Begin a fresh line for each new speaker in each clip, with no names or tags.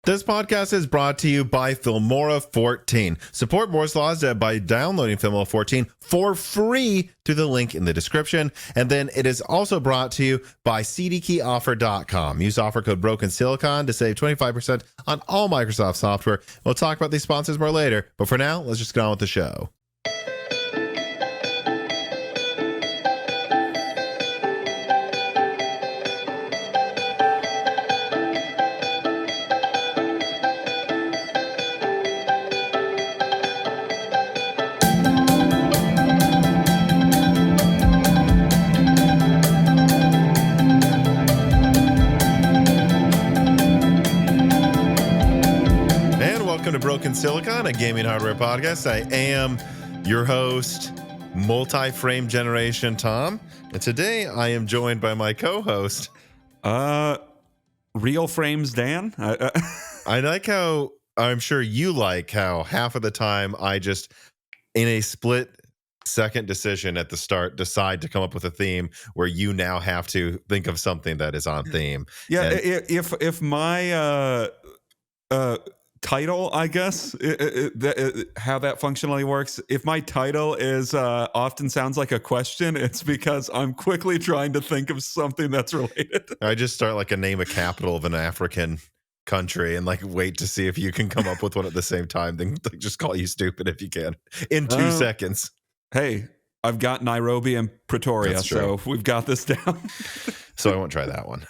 This podcast is brought to you by Filmora 14. Support Moore's Law by downloading Filmora 14 for free through the link in the description. And then it is also brought to you by cdkeyoffer.com. Use offer code BrokenSilicon to save 25% on all Microsoft software. We'll talk about these sponsors more later. But for now, let's just get on with the show. Welcome to Broken Silicon, a gaming hardware podcast. I am your host, Multi-Frame Generation Tom, and today I am joined by my co-host,
Real Frames Dan.
I like how, I'm sure you like how half of the time I just, in a split-second decision at the start, decide to come up with a theme where you now have to think of something that is on theme.
Yeah, and if my title, I guess, how that functionally works. If my title is often sounds like a question, it's because I'm quickly trying to think of something that's related.
I just start like a name a capital of an African country and like wait to see if you can come up with one at the same time. Then like, just call you stupid if you can in 2 seconds.
Hey, I've got Nairobi and Pretoria, so we've got this down.
So I won't try that one.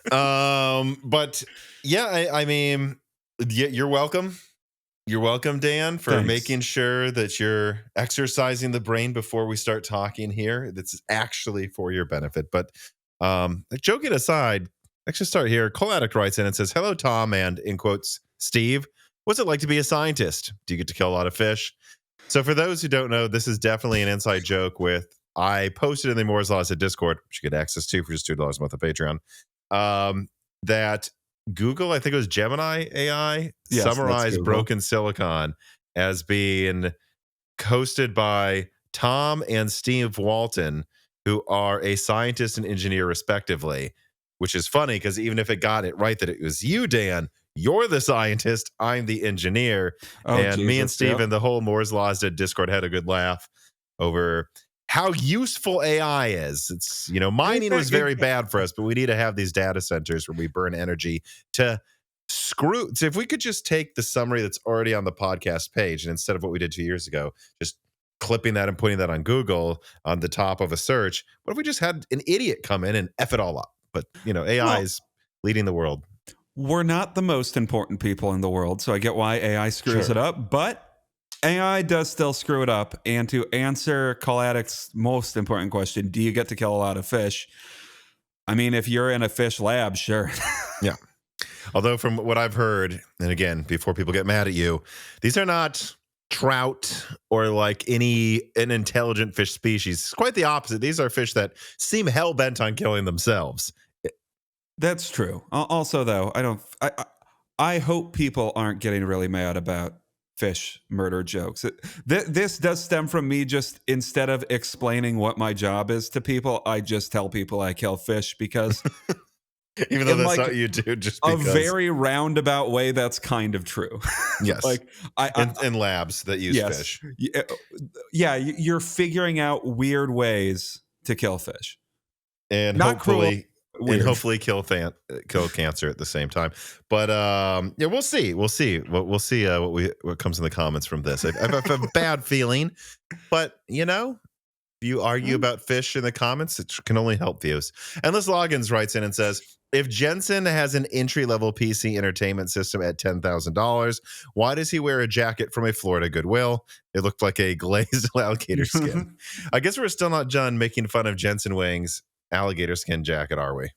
But yeah, I mean, you're welcome. You're welcome, Dan, for making sure that you're exercising the brain before we start talking here. That's actually for your benefit. But joking aside, let's just start here. Cole Addict writes in and says, "Hello, Tom, and in quotes, Steve. What's it like to be a scientist? Do you get to kill a lot of fish?" So for those who don't know, this is definitely an inside joke I posted in the Moore's Law at Discord, which you get access to for just $2 a month on Patreon, that Google, I think it was Gemini AI, summarized Broken Silicon as being hosted by Tom and Steve Walton, who are a scientist and engineer respectively, which is funny because even if it got it right that it was you, Dan, you're the scientist, I'm the engineer. Me and Steve and the whole Moore's Law Discord had a good laugh over how useful AI is. It's, mining was very bad for us, but we need to have these data centers where we burn energy to screw. So if we could just take the summary that's already on the podcast page, and instead of what we did 2 years ago, just clipping that and putting that on Google on the top of a search, what if we just had an idiot come in and F it all up? But, AI is leading the world.
We're not the most important people in the world, so I get why AI screws it up, but AI does still screw it up. And to answer Call Addict's most important question, do you get to kill a lot of fish? I mean, if you're in a fish lab, sure.
Yeah. Although from what I've heard, and again, before people get mad at you, these are not trout or like an intelligent fish species. It's quite the opposite. These are fish that seem hell-bent on killing themselves.
That's true. Also, though, I hope people aren't getting really mad about fish murder jokes. This does stem from me just, instead of explaining what my job is to people, I just tell people I kill fish because
even though that's not you do, just because.
A very roundabout way, that's kind of true.
Yes.
Like
in labs that use fish.
Yeah, you're figuring out weird ways to kill fish.
And
not
hopefully
cruel.
And hopefully kill cancer at the same time. But yeah, we'll see. We'll see what comes in the comments from this. I have a bad feeling, but if you argue about fish in the comments, it can only help views. Endless Logins writes in and says, if Jensen has an entry-level PC entertainment system at $10,000, why does he wear a jacket from a Florida Goodwill? It looked like a glazed alligator skin. I guess we're still not done making fun of Jensen Wang's alligator skin jacket, are we?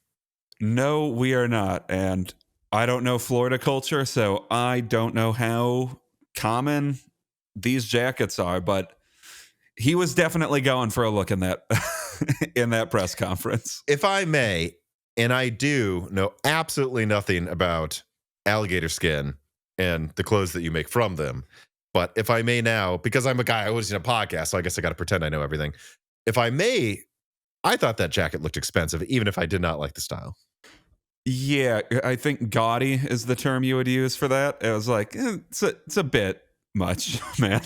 No, we are not. And I don't know Florida culture, so I don't know how common these jackets are, but he was definitely going for a look in that in that press conference.
If I may, and I do know absolutely nothing about alligator skin and the clothes that you make from them, but if I may now, because I'm a guy, I was in a podcast, so I guess I got to pretend I know everything. If I may, I thought that jacket looked expensive, even if I did not like the style.
Yeah, I think gaudy is the term you would use for that. It was like, it's a bit much, man.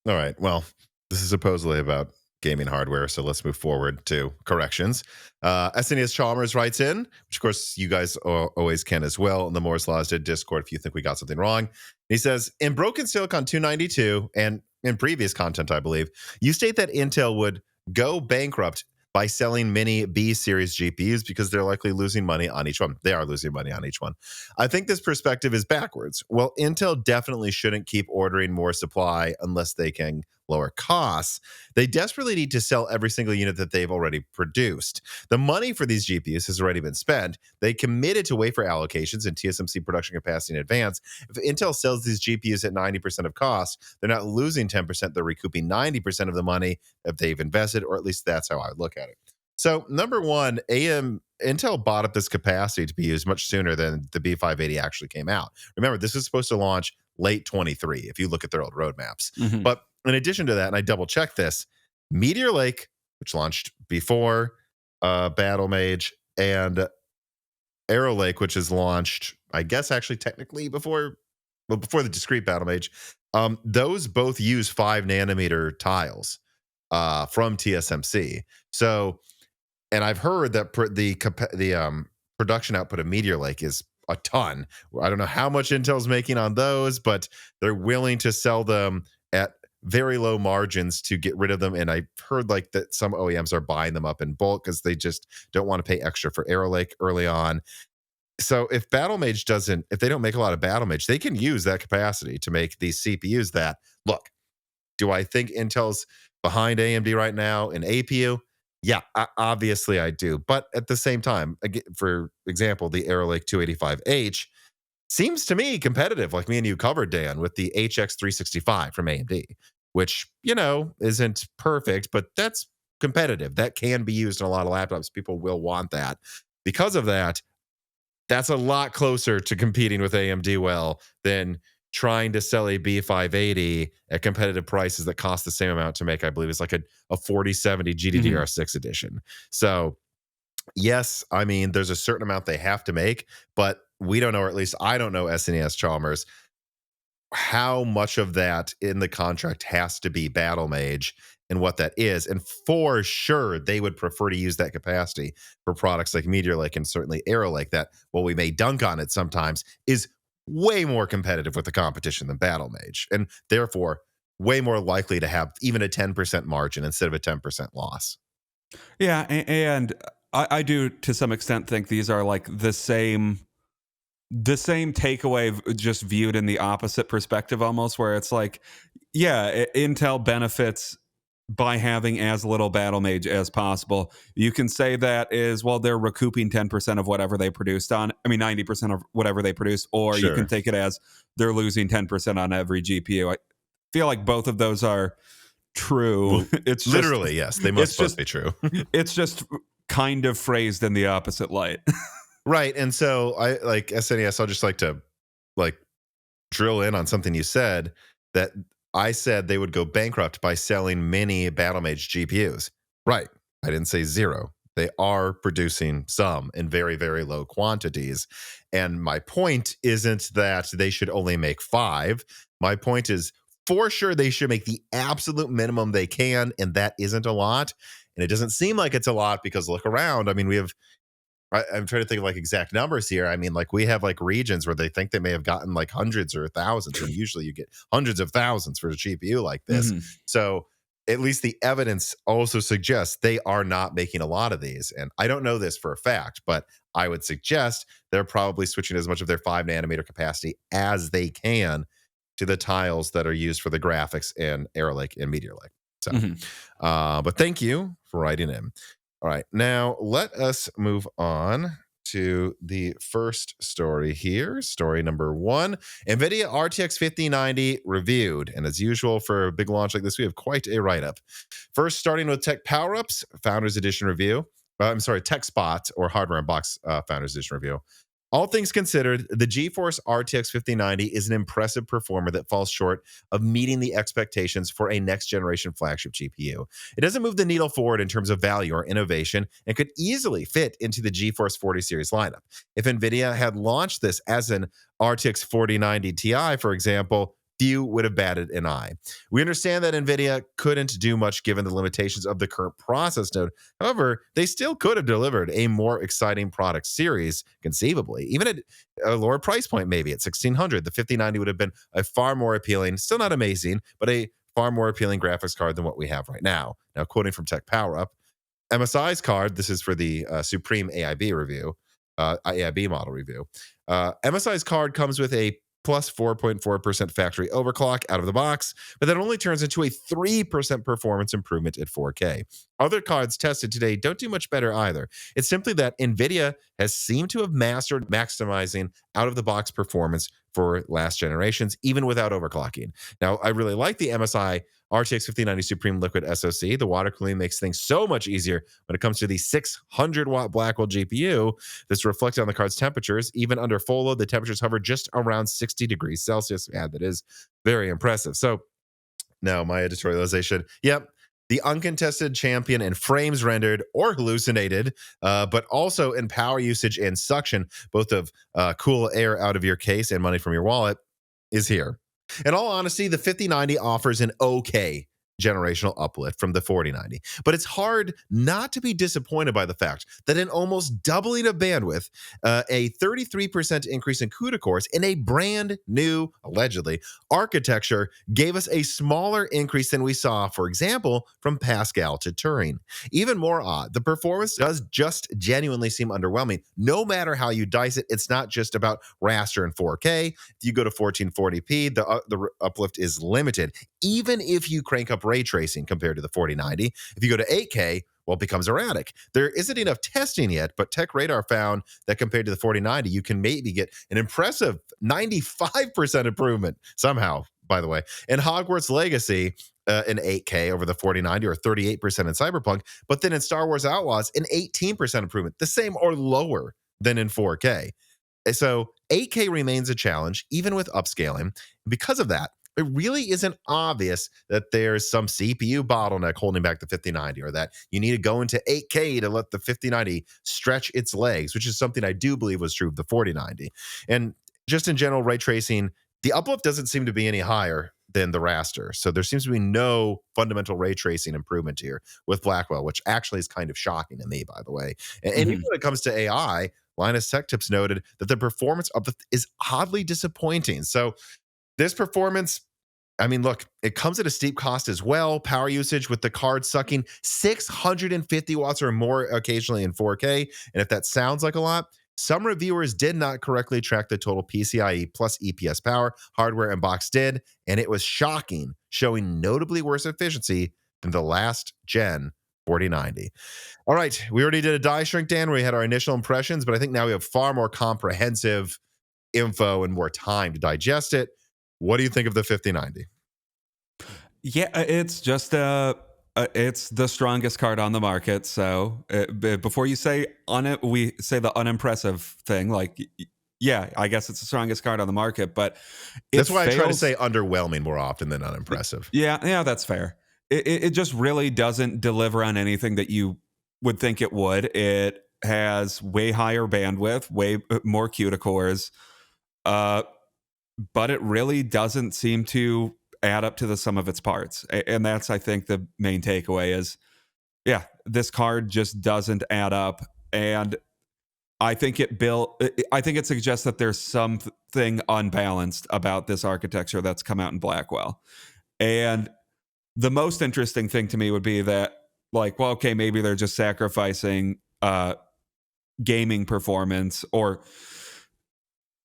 All right. Well, this is supposedly about gaming hardware, so let's move forward to corrections. SNES Chalmers writes in, which of course you guys always can as well in the Moore's Laws did Discord if you think we got something wrong. He says, in Broken Silicon 292 and in previous content, I believe, you state that Intel would go bankrupt by selling many B series GPUs because they're likely losing money on each one. They are losing money on each one. I think this perspective is backwards. Well, Intel definitely shouldn't keep ordering more supply unless they can lower costs. They desperately need to sell every single unit that they've already produced. The money for these GPUs has already been spent. They committed to wafer allocations and TSMC production capacity in advance. If Intel sells these GPUs at 90% of cost, they're not losing 10%, they're recouping 90% of the money that they've invested, or at least that's how I would look at it. So, number one, Intel bought up this capacity to be used much sooner than the B580 actually came out. Remember, this is supposed to launch late 23 if you look at their old roadmaps.
Mhm.
But in addition to that, and I double checked this, Meteor Lake, which launched before Battlemage, and Arrow Lake, which is launched, I guess, actually technically before the discrete Battlemage, those both use 5 nanometer tiles from TSMC. So, and I've heard that the production output of Meteor Lake is a ton. I don't know how much Intel's making on those, but they're willing to sell them at very low margins to get rid of them. And I've heard like that some OEMs are buying them up in bulk because they just don't want to pay extra for Arrow Lake early on. So if if they don't make a lot of Battlemage, they can use that capacity to make these CPUs that look. Do I think Intel's behind AMD right now in APU? Yeah, obviously I do. But at the same time, again, for example, the Arrow Lake 285H seems to me competitive, like me and you covered, Dan, with the HX 365 from AMD, which, isn't perfect, but that's competitive. That can be used in a lot of laptops. People will want that. Because of that, that's a lot closer to competing with AMD than trying to sell a B580 at competitive prices that cost the same amount to make. I believe it's like a 4070 GDDR6 edition. So yes, I mean, there's a certain amount they have to make, but we don't know, or at least I don't know, SNES Chalmers, how much of that in the contract has to be Battlemage and what that is. And for sure, they would prefer to use that capacity for products like Meteor Lake and certainly Arrow Lake that, while we may dunk on it sometimes, is way more competitive with the competition than Battlemage, and therefore way more likely to have even a 10% margin instead of a 10% loss.
Yeah, and I do to some extent think these are like the same takeaway, just viewed in the opposite perspective almost, where it's like, yeah, Intel benefits by having as little Battlemage as possible. You can say that is, well, they're recouping 10% of whatever they produced 90% of whatever they produced, or you can take it as they're losing 10% on every GPU. I feel like both of those are true.
Well, it's literally, yes, they must both be true.
It's just kind of phrased in the opposite light.
Right. And so I like SNES, I'll just like to drill in on something you said, that I said they would go bankrupt by selling many Battlemage GPUs. Right. I didn't say zero. They are producing some in very, very low quantities. And my point isn't that they should only make 5. My point is, for sure, they should make the absolute minimum they can. And that isn't a lot. And it doesn't seem like it's a lot because look around. I mean, I'm trying to think of like exact numbers here. I mean, like we have like regions where they think they may have gotten like hundreds or thousands, and usually you get hundreds of thousands for a GPU like this. So at least the evidence also suggests they are not making a lot of these. And I don't know this for a fact, but I would suggest they're probably switching as much of their 5 nanometer capacity as they can to the tiles that are used for the graphics in Arrow Lake and Meteor Lake. So, but thank you for writing in. All right, now let us move on to the first story here. Story number 1, Nvidia RTX 5090 reviewed. And as usual, for a big launch like this, we have quite a write-up. First, starting with Tech Power-Ups, Founders Edition review. Tech Spot or Hardware Unbox Founders Edition review. All things considered, the GeForce RTX 5090 is an impressive performer that falls short of meeting the expectations for a next-generation flagship GPU. It doesn't move the needle forward in terms of value or innovation and could easily fit into the GeForce 40 series lineup. If Nvidia had launched this as an RTX 4090 Ti, for example, few would have batted an eye. We understand that Nvidia couldn't do much given the limitations of the current process node. However, they still could have delivered a more exciting product series, conceivably. Even at a lower price point, maybe at $1,600, the 5090 would have been a far more appealing, still not amazing, but a far more appealing graphics card than what we have right now. Now, quoting from Tech Power Up, MSI's card, this is for the Supreme AIB review, AIB model review. MSI's card comes with a plus 4.4% factory overclock out of the box, but that only turns into a 3% performance improvement at 4K. Other cards tested today don't do much better either. It's simply that Nvidia has seemed to have mastered maximizing out-of-the-box performance for last generations, even without overclocking. Now, I really like the MSI RTX 5090 Supreme Liquid SoC. The water cooling makes things so much easier when it comes to the 600-watt Blackwell GPU that's reflected on the card's temperatures. Even under full load, the temperatures hover just around 60 degrees Celsius. Yeah, that is very impressive. So now my editorialization. Yep. The uncontested champion in frames rendered or hallucinated, but also in power usage and suction, both of cool air out of your case and money from your wallet, is here. In all honesty, the 5090 offers an okay generational uplift from the 4090, but it's hard not to be disappointed by the fact that in almost doubling of bandwidth, a 33% increase in CUDA cores in a brand new, allegedly, architecture gave us a smaller increase than we saw, for example, from Pascal to Turing. Even more odd, the performance does just genuinely seem underwhelming. No matter how you dice it, it's not just about raster and 4K. If you go to 1440p, the uplift is limited, even if you crank up ray tracing compared to the 4090. If you go to 8K, well, it becomes erratic. There isn't enough testing yet, but Tech Radar found that compared to the 4090, you can maybe get an impressive 95% improvement somehow, by the way. In Hogwarts Legacy, in 8K over the 4090, or 38% in Cyberpunk, but then in Star Wars Outlaws, an 18% improvement, the same or lower than in 4K. So 8K remains a challenge, even with upscaling. Because of that, it really isn't obvious that there's some CPU bottleneck holding back the 5090, or that you need to go into 8K to let the 5090 stretch its legs, which is something I do believe was true of the 4090. And just in general, ray tracing, the uplift doesn't seem to be any higher than the raster. So there seems to be no fundamental ray tracing improvement here with Blackwell, which actually is kind of shocking to me, by the way. And even when it comes to AI, Linus Tech Tips noted that the performance uplift is oddly disappointing. So this performance, I mean, look, it comes at a steep cost as well. Power usage with the card sucking 650 watts or more occasionally in 4K. And if that sounds like a lot, some reviewers did not correctly track the total PCIe plus EPS power. Hardware and box did, and it was shocking, showing notably worse efficiency than the last gen 4090. All right, we already did a die shrink, Dan, where we had our initial impressions, but I think now we have far more comprehensive info and more time to digest it. What do you think of the 5090?
Yeah, it's just it's the strongest card on the market. So before you say we say the unimpressive thing, like, yeah, I guess it's the strongest card on the market, but
that's why I try to say underwhelming more often than unimpressive.
Yeah, that's fair. It just really doesn't deliver on anything that you would think it would. It has way higher bandwidth, way more CUDA cores, but it really doesn't seem to add up to the sum of its parts. And that's, I think, the main takeaway is, yeah, this card just doesn't add up. And I think it suggests that there's something unbalanced about this architecture that's come out in Blackwell. And the most interesting thing to me would be that, like, well, okay, maybe they're just sacrificing gaming performance, or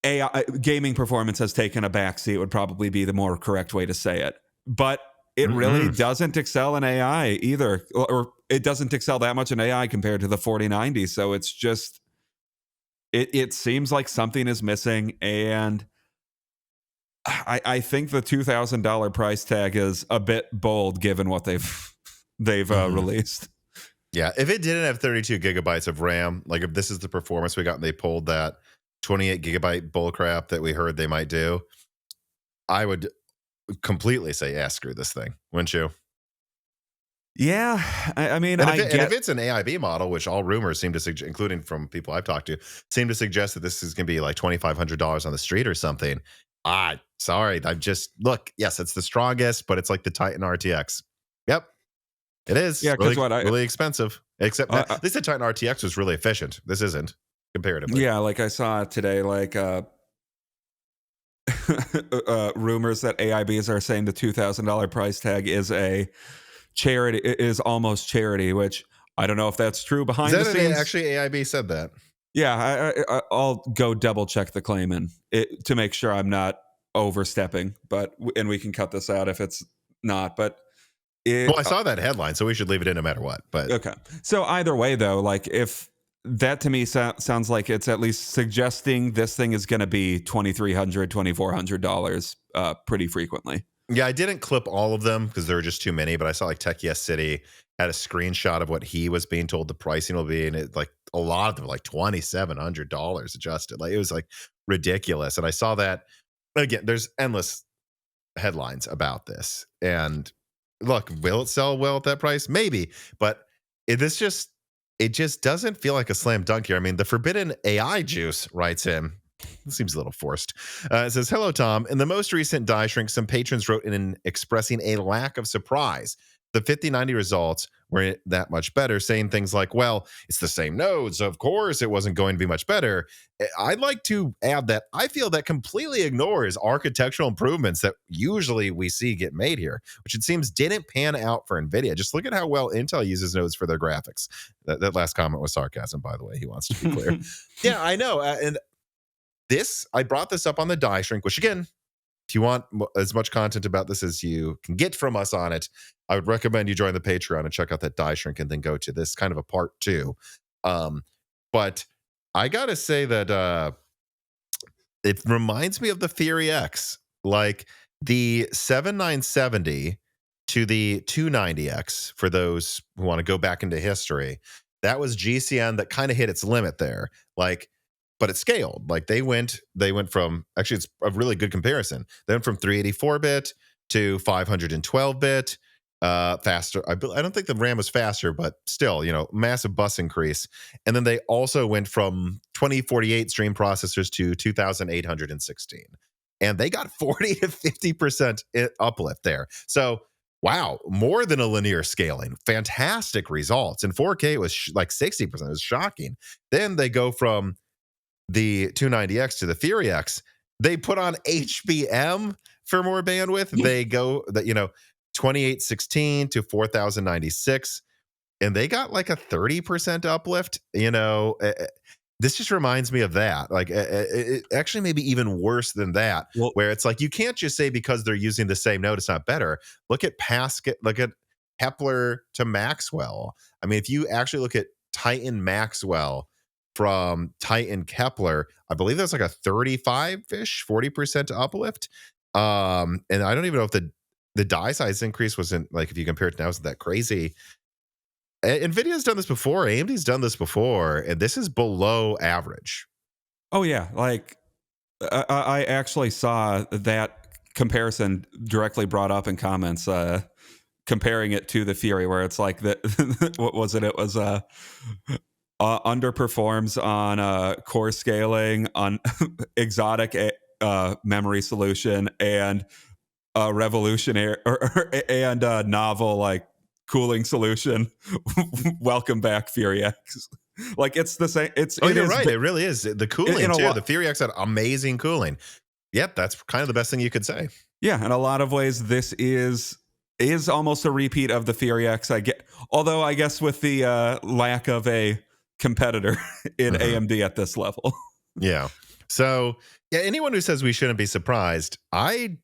AI gaming performance has taken a backseat would probably be the more correct way to say it. But it really doesn't excel in AI either, or it doesn't excel that much in AI compared to the 4090. So it's just, it seems like something is missing. And I think the $2,000 price tag is a bit bold given what they've released.
Yeah, if it didn't have 32 gigabytes of RAM, like if this is the performance we got and they pulled that 28 gigabyte bullcrap that we heard they might do, I would completely say, yeah, screw this thing, wouldn't you?
Yeah, I mean,
And if it's an AIB model, which all rumors seem to suggest, including from people I've talked to, seem to suggest that this is going to be like $2,500 on the street or something. Sorry, I'm just look. Yes, it's the strongest, but it's like the Titan RTX. Yep, it is.
Yeah, because
really expensive. Except that at least the Titan RTX was really efficient. This isn't comparatively.
Yeah, like I saw today, like rumors that AIBs are saying the $2,000 price tag is a charity, is almost charity, which I don't know if that's true behind the scenes.
Actually, AIB said that.
Yeah, I'll go double check the claim to make sure I'm not overstepping. And we can cut this out if it's not. But
I saw that headline, so we should leave it in no matter what. But
okay. So either way, though, like if that to me sounds like it's at least suggesting this thing is going to be $2,300, $2,400 pretty frequently.
Yeah, I didn't clip all of them because there were just too many, but I saw like Tech Yes City had a screenshot of what he was being told the pricing will be, and it like a lot of them like $2,700 adjusted. Like it was like ridiculous. And I saw that again. There's endless headlines about this. And look, will it sell well at that price? Maybe, but it just doesn't feel like a slam dunk here. I mean, the Forbidden AI Juice writes in. It seems a little forced. It says, hello, Tom. In the most recent die shrink, some patrons wrote in expressing a lack of surprise. The 5090 results weren't that much better, saying things like, well, it's the same nodes. Of course, it wasn't going to be much better. I'd like to add that I feel that completely ignores architectural improvements that usually we see get made here, which it seems didn't pan out for NVIDIA. Just look at how well Intel uses nodes for their graphics. That last comment was sarcasm, by the way. He wants to be clear. Yeah, I know. And I brought this up on the die shrink, which again, if you want as much content about this as you can get from us on it, I would recommend you join the Patreon and check out that die shrink and then go to this kind of a part 2. But I got to say that it reminds me of the Theory X, like the 7970 to the 290X, for those who want to go back into history. That was GCN that kind of hit its limit there. Like, but it scaled. Like they went from, actually it's a really good comparison. They went from 384-bit to 512-bit, faster. I don't think the RAM was faster, but still, massive bus increase. And then they also went from 2048 stream processors to 2816. And they got 40 to 50% uplift there. So, wow, more than a linear scaling. Fantastic results. In 4K, it was like 60%. It was shocking. Then they go from the 290X to the Theory X. They put on HBM for more bandwidth. They go that 2816 to 4096, and they got like a 30% uplift. This just reminds me of that. Like it actually maybe even worse than that, where it's like you can't just say because they're using the same node it's not better. Look at look at Kepler to Maxwell. I mean, if you actually look at Titan Maxwell from Titan Kepler, I believe that's like a 35-ish, 40% uplift. And I don't even know if the die size increase wasn't, like, if you compare it now, isn't that crazy. NVIDIA's done this before. AMD's done this before, and this is below average.
Oh, yeah. Like, I actually saw that comparison directly brought up in comments, comparing it to the Fury, where it's like, what was it? It was underperforms on core scaling, on exotic memory solution, and revolutionary and novel like cooling solution. Welcome back, Fury X. Like it's the same.
You're right. It really is the cooling too. The Fury X had amazing cooling. Yep, that's kind of the best thing you could say.
Yeah, in a lot of ways, this is almost a repeat of the Fury X. Although I guess with the lack of a competitor in AMD at this level.
Yeah. So yeah, anyone who says we shouldn't be surprised, I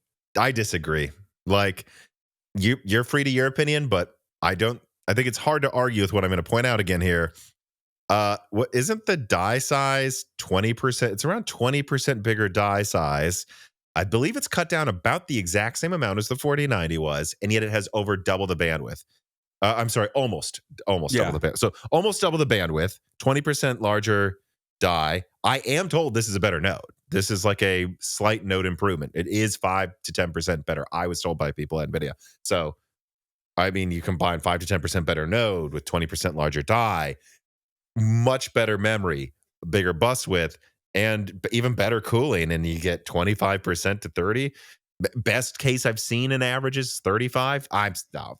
disagree. Like you're free to your opinion, but I think it's hard to argue with what I'm going to point out again here. What isn't the die size 20%? It's around 20% bigger die size. I believe it's cut down about the exact same amount as the 4090 was, and yet it has over double the bandwidth. I'm sorry, almost double the bandwidth. So almost double the bandwidth, 20% larger die. I am told this is a better node. This is like a slight node improvement. It is 5 to 10% better. I was told by people at Nvidia. So, I mean, you combine 5 to 10% better node with 20% larger die, much better memory, bigger bus width, and even better cooling, and you get 25% to 30. Best case I've seen in averages 35. I'm stop.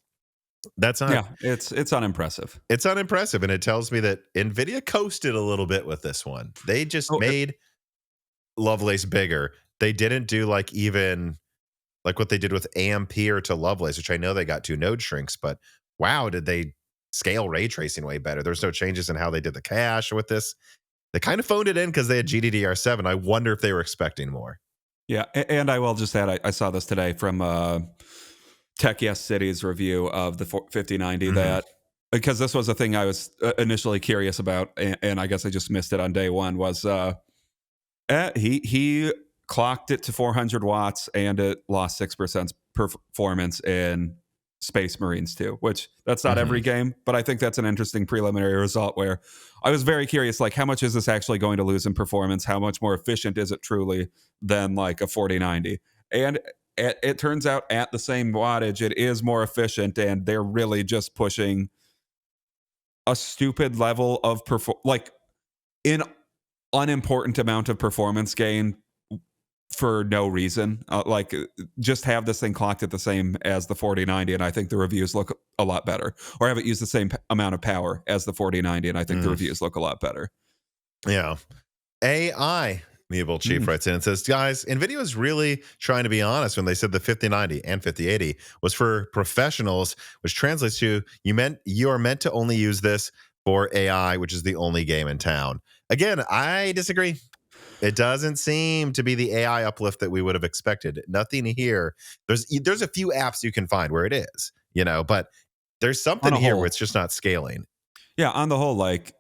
That's not.
Yeah, it's unimpressive.
It's unimpressive, and it tells me that Nvidia coasted a little bit with this one. They just
Oh,
made Lovelace bigger. They didn't do like even like what they did with Ampere to Lovelace, which I know they got 2 node shrinks, but wow, did they scale ray tracing way better? There's no changes in how they did the cache with this. They kind of phoned it in because they had GDDR7. I wonder if they were expecting more.
Yeah, and I will just add, I saw this today from Tech Yes City's review of the 5090 that, because this was a thing I was initially curious about, and I guess I just missed it on day one, was he clocked it to 400 watts and it lost 6% performance in Space Marines 2, which that's not every game, but I think that's an interesting preliminary result where I was very curious, like, how much is this actually going to lose in performance? How much more efficient is it truly than like a 4090? And it turns out at the same wattage, it is more efficient, and they're really just pushing a stupid level of like an unimportant amount of performance gain for no reason. Like, just have this thing clocked at the same as the 4090, and I think the reviews look a lot better. Or have it use the same amount of power as the 4090, and I think the reviews look a lot better.
Yeah. AI Meeble Chief writes in and says, guys, Nvidia was really trying to be honest when they said the 5090 and 5080 was for professionals, which translates to you are meant to only use this for AI, which is the only game in town. Again, I disagree. It doesn't seem to be the AI uplift that we would have expected. Nothing here. There's a few apps you can find where it is, but there's something here where it's just not scaling.
Yeah, on the whole, like,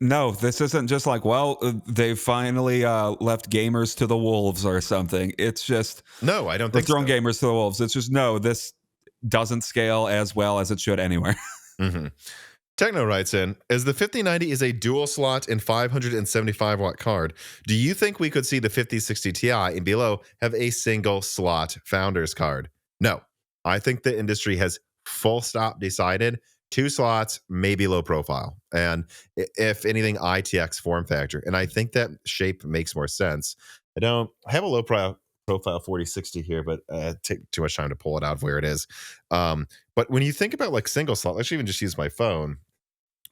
no, this isn't just like, well, they finally left gamers to the wolves or something. It's just,
no, I don't think
thrown gamers to the wolves. It's just, no, this doesn't scale as well as it should anywhere.
Techno writes in, as the 5090 is a dual slot and 575 watt card, do you think we could see the 5060 Ti and below have a single slot founder's card? No, I think the industry has full stop decided 2 slots, maybe low profile. And if anything, ITX form factor. And I think that shape makes more sense. I have a low profile 4060 here, but take too much time to pull it out of where it is. But when you think about like single slot, let's even just use my phone.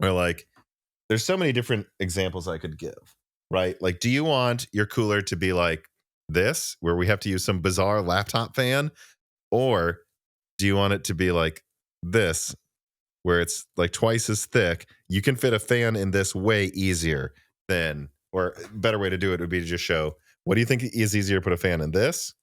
Or like, there's so many different examples I could give, right? Like, do you want your cooler to be like this, where we have to use some bizarre laptop fan? Or do you want it to be like this, where it's like twice as thick? You can fit a fan in this way easier than, or a better way to do it would be to just show, what do you think is easier to put a fan in, this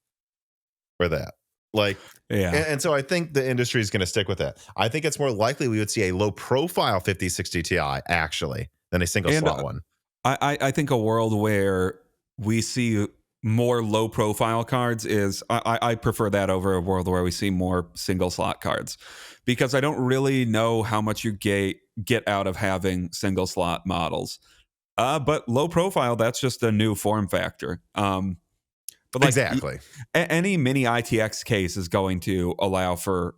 or that? Like,
yeah.
And so I think the industry is going to stick with that. I think it's more likely we would see a low profile 5060 Ti actually than a single slot one.
I think a world where we see more low profile cards is, I prefer that over a world where we see more single slot cards, because I don't really know how much you get out of having single slot models. But low profile, that's just a new form factor. But like,
exactly,
any mini ITX case is going to allow for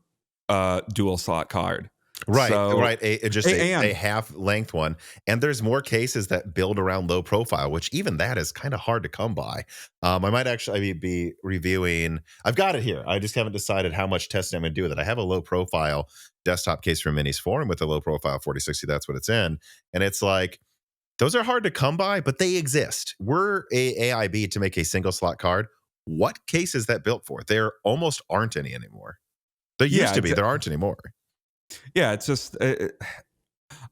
a dual slot card.
Right,
so,
right. A half length one. And there's more cases that build around low profile, which even that is kind of hard to come by. I might actually be reviewing. I've got it here. I just haven't decided how much testing I'm going to do with it. I have a low profile desktop case from Minis Forum with a low profile 4060. That's what it's in. And it's like, those are hard to come by, but they exist. We're a AIB to make a single slot card. What case is that built for? There almost aren't any anymore. There used to be. There aren't anymore.
Yeah, it's just,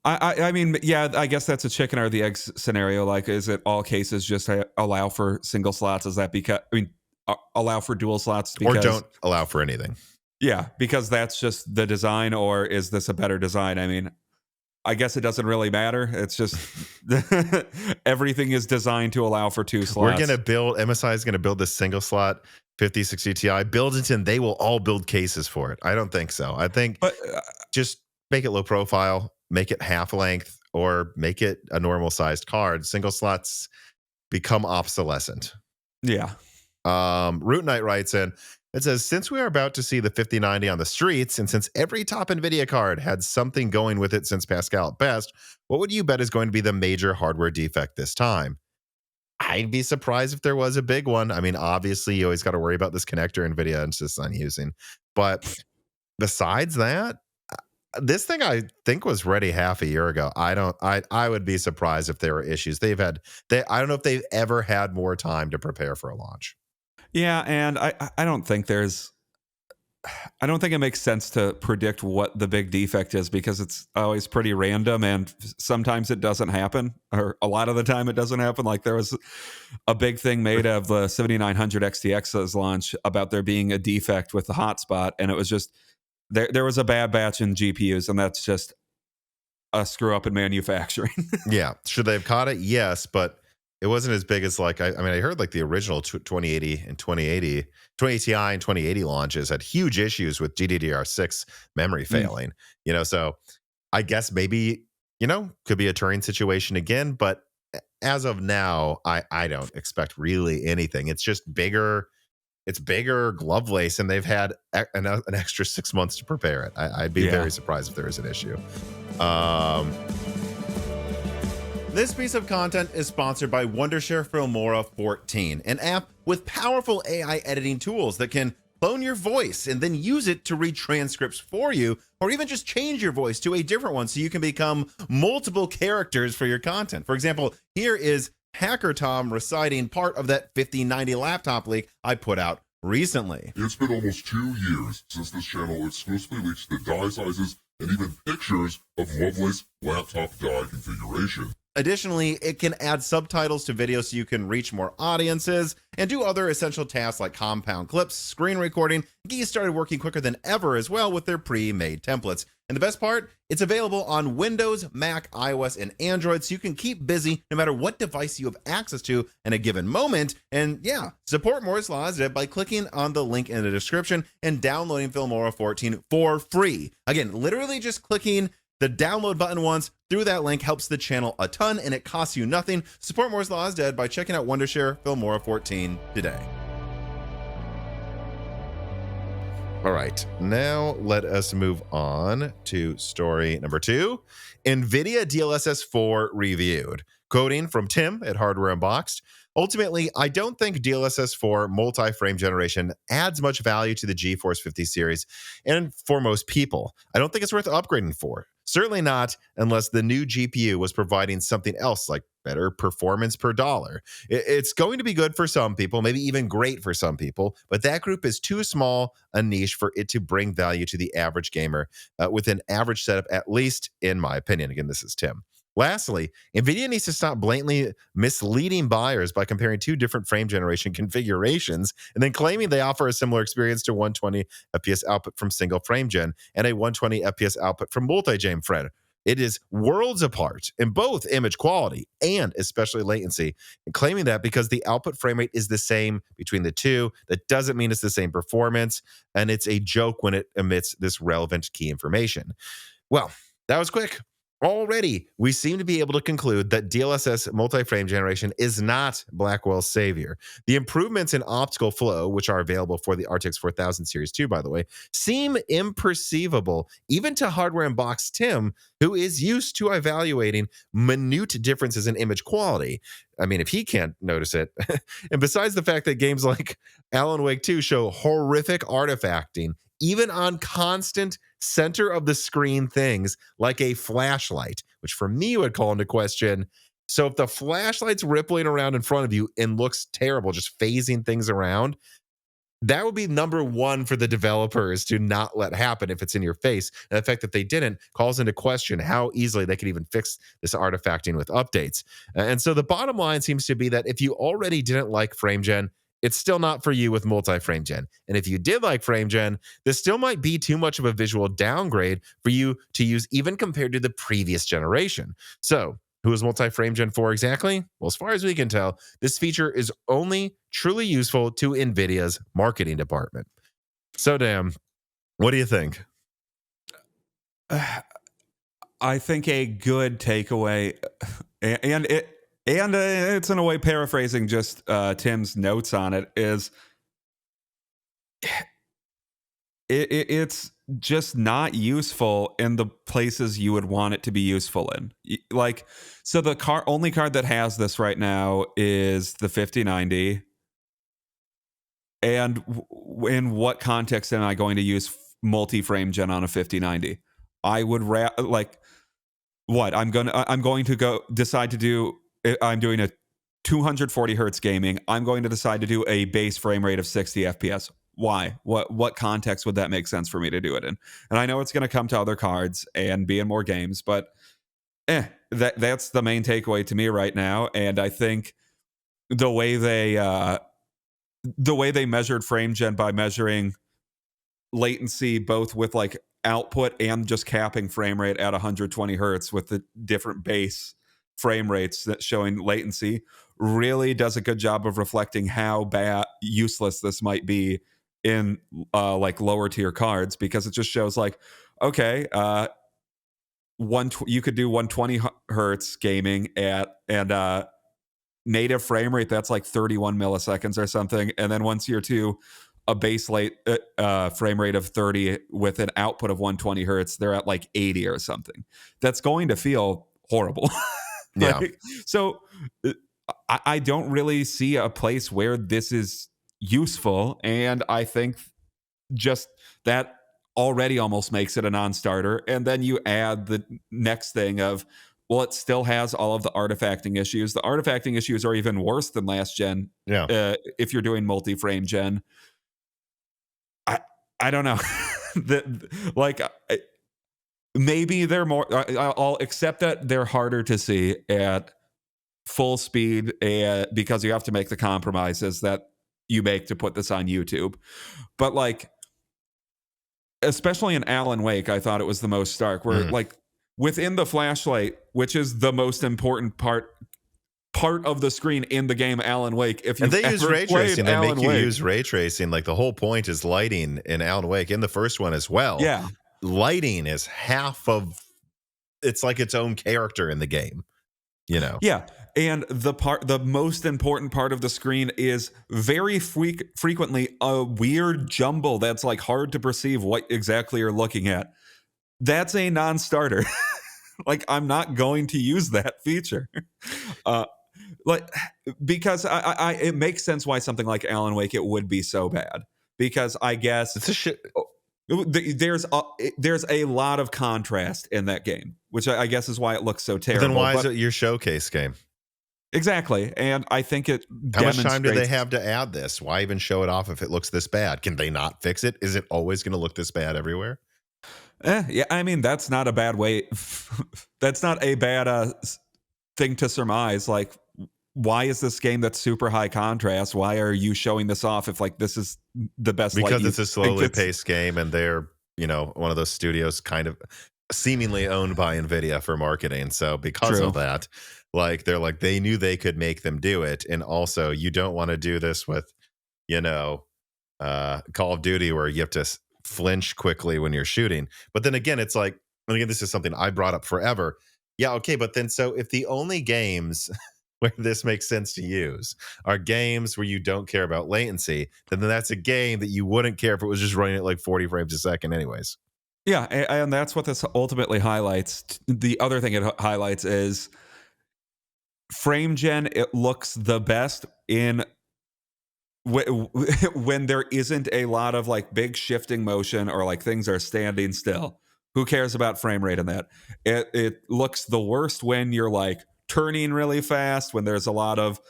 I mean, yeah, I guess that's a chicken or the egg scenario. Like, is it all cases just allow for single slots? Is that because, allow for dual slots?
Or don't allow for anything.
Yeah, because that's just the design, or is this a better design? I mean, I guess it doesn't really matter. It's just everything is designed to allow for 2 slots.
We're going to build, MSI is going to build this single slot 5060 Ti. Build it in, they will all build cases for it. I don't think so. I think just make it low profile, make it half length, or make it a normal sized card. Single slots become obsolescent.
Yeah.
Root Knight writes in, it says, since we are about to see the 5090 on the streets, and since every top NVIDIA card had something going with it since Pascal at best, what would you bet is going to be the major hardware defect this time? I'd be surprised if there was a big one. I mean, obviously, you always got to worry about this connector NVIDIA insists on using. But besides that, this thing I think was ready half a year ago. I would be surprised if there were issues. I don't know if they've ever had more time to prepare for a launch.
Yeah, and I don't think it makes sense to predict what the big defect is, because it's always pretty random, and sometimes it doesn't happen, or a lot of the time it doesn't happen. Like there was a big thing made of the 7900 XTX's launch about there being a defect with the hotspot, and it was just there was a bad batch in GPUs, and that's just a screw up in manufacturing.
Yeah. Should they have caught it? Yes, but it wasn't as big as like, I mean, I heard like the original 2080 and 2080 Ti and 2080 launches had huge issues with GDDR6 memory failing, so I guess maybe, could be a Turing situation again, but as of now, I don't expect really anything. It's just bigger. It's bigger glove lace, and they've had an extra 6 months to prepare it. I'd be very surprised if there is an issue. This piece of content is sponsored by Wondershare Filmora 14, an app with powerful AI editing tools that can clone your voice and then use it to read transcripts for you, or even just change your voice to a different one so you can become multiple characters for your content. For example, here is Hacker Tom reciting part of that 5090 laptop leak I put out recently.
It's been almost 2 years since this channel exclusively leaks the die sizes and even pictures of Lovelace's laptop die configuration.
Additionally, it can add subtitles to videos so you can reach more audiences and do other essential tasks like compound clips, screen recording, and get you started working quicker than ever as well with their pre-made templates. And the best part, it's available on Windows, Mac, iOS, and Android, so you can keep busy no matter what device you have access to in a given moment. And yeah, support Moore's Law by clicking on the link in the description and downloading Filmora 14 for free. Again, literally just clicking the download button once through that link helps the channel a ton, and it costs you nothing. Support Moore's Law is Dead by checking out Wondershare Filmora 14 today. All right, now let us move on to story number 2. Nvidia DLSS 4 reviewed. Quoting from Tim at Hardware Unboxed, ultimately, I don't think DLSS 4 multi-frame generation adds much value to the GeForce 50 series, and for most people, I don't think it's worth upgrading for. Certainly not unless the new GPU was providing something else like better performance per dollar. It's going to be good for some people, maybe even great for some people, but that group is too small a niche for it to bring value to the average gamer with an average setup, at least in my opinion. Again, this is Tim. Lastly, NVIDIA needs to stop blatantly misleading buyers by comparing 2 different frame generation configurations and then claiming they offer a similar experience to 120 FPS output from single frame gen and a 120 FPS output from multi-gen frame. It is worlds apart in both image quality and especially latency. And claiming that because the output frame rate is the same between the two, that doesn't mean it's the same performance, and it's a joke when it omits this relevant key information. Well, that was quick. Already, we seem to be able to conclude that DLSS multi-frame generation is not Blackwell's savior. The improvements in optical flow, which are available for the RTX 4000 Series 2, by the way, seem imperceivable, even to Hardware Unboxed Tim, who is used to evaluating minute differences in image quality. I mean, if he can't notice it. And besides the fact that games like Alan Wake 2 show horrific artifacting, even on constant center of the screen things like a flashlight, which for me would call into question. So if the flashlight's rippling around in front of you and looks terrible, just phasing things around, that would be number one for the developers to not let happen if it's in your face. And the fact that they didn't calls into question how easily they could even fix this artifacting with updates. And so the bottom line seems to be that if you already didn't like frame gen, it's still not for you with multi-frame gen. And if you did like frame gen, this still might be too much of a visual downgrade for you to use even compared to the previous generation. So who is multi-frame gen for exactly? Well, as far as we can tell, this feature is only truly useful to NVIDIA's marketing department. So, Dan, what do you think?
I think a good takeaway, and it's in a way paraphrasing just Tim's notes on it, is it's just not useful in the places you would want it to be useful in. Like, so the only card that has this right now is the 5090. And in what context am I going to use multi-frame-gen on a 5090? I would like what I'm going to go decide to do. I'm doing a 240 hertz gaming. I'm going to decide to do a base frame rate of 60 FPS. Why? What context would that make sense for me to do it in? And I know it's going to come to other cards and be in more games, but that's the main takeaway to me right now. And I think the way they measured frame gen by measuring latency both with like output and just capping frame rate at 120 hertz with the different base frame rates that showing latency really does a good job of reflecting how useless this might be in like lower tier cards, because it just shows like, okay, you could do 120 hertz gaming and native frame rate that's like 31 milliseconds or something, and then once you're to a base frame rate of 30 with an output of 120 hertz, they're at like 80 or something. That's going to feel horrible.
Yeah.
So I don't really see a place where this is useful, and I think just that already almost makes it a non-starter. And then you add the next thing of, well, it still has all of the artifacting issues. The artifacting issues are even worse than last gen.
Yeah.
If you're doing multi-frame gen, I don't know. Maybe they're more. I'll accept that they're harder to see at full speed, because you have to make the compromises that you make to put this on YouTube. But like, especially in Alan Wake, I thought it was the most stark. Where like within the flashlight, which is the most important part of the screen in the game Alan Wake. If you
use ray tracing, they make you use ray tracing. Like the whole point is lighting in Alan Wake, in the first one as well.
Yeah,
lighting is half of. It's like its own character in the game. You know.
Yeah. And the most important part of the screen is very frequently a weird jumble that's like hard to perceive what exactly you're looking at. That's a non-starter. Like, I'm not going to use that feature. Because it makes sense why something like Alan Wake, it would be so bad. Because I guess
it's a shit.
There's a lot of contrast in that game, which I guess is why it looks so terrible.
But then why is it your showcase game?
Exactly. And I think it
How much time do they have to add this? Why even show it off if it looks this bad? Can they not fix it? Is it always going to look this bad everywhere?
Yeah, I mean, that's not a bad way. That's not a bad thing to surmise. Like, why is this game that's super high contrast? Why are you showing this off if like this is the best?
Because it's a slowly paced game, and they're, you know, one of those studios kind of seemingly owned by Nvidia for marketing. So because of that, like they knew they could make them do it. And also, you don't want to do this with, you know, Call of Duty, where you have to flinch quickly when you're shooting. But then again, it's like, and again, this is something I brought up forever. Yeah, okay, but then so if the only games where this makes sense to use are games where you don't care about latency, then that's a game that you wouldn't care if it was just running at like 40 frames a second anyways.
Yeah, and that's what this ultimately highlights. The other thing it highlights is frame gen. It looks the best in when there isn't a lot of like big shifting motion or like things are standing still. Who cares about frame rate in that? It looks the worst when you're like turning really fast, when there's a lot of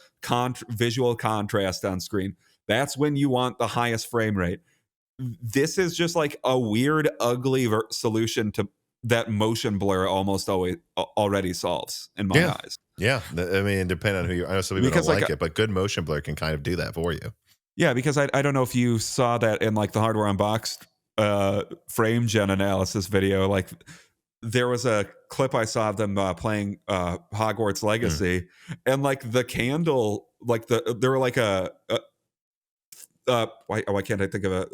visual contrast on screen. That's when you want the highest frame rate. This is just like a weird, ugly solution to that motion blur almost always already solves in my eyes.
Yeah, I mean, depending on who you. I know some people don't like it, but good motion blur can kind of do that for you.
Yeah, because I don't know if you saw that in like the Hardware Unboxed frame gen analysis video. Like, there was a clip I saw of them playing Hogwarts Legacy, and like the candle, like there were like why can't I think of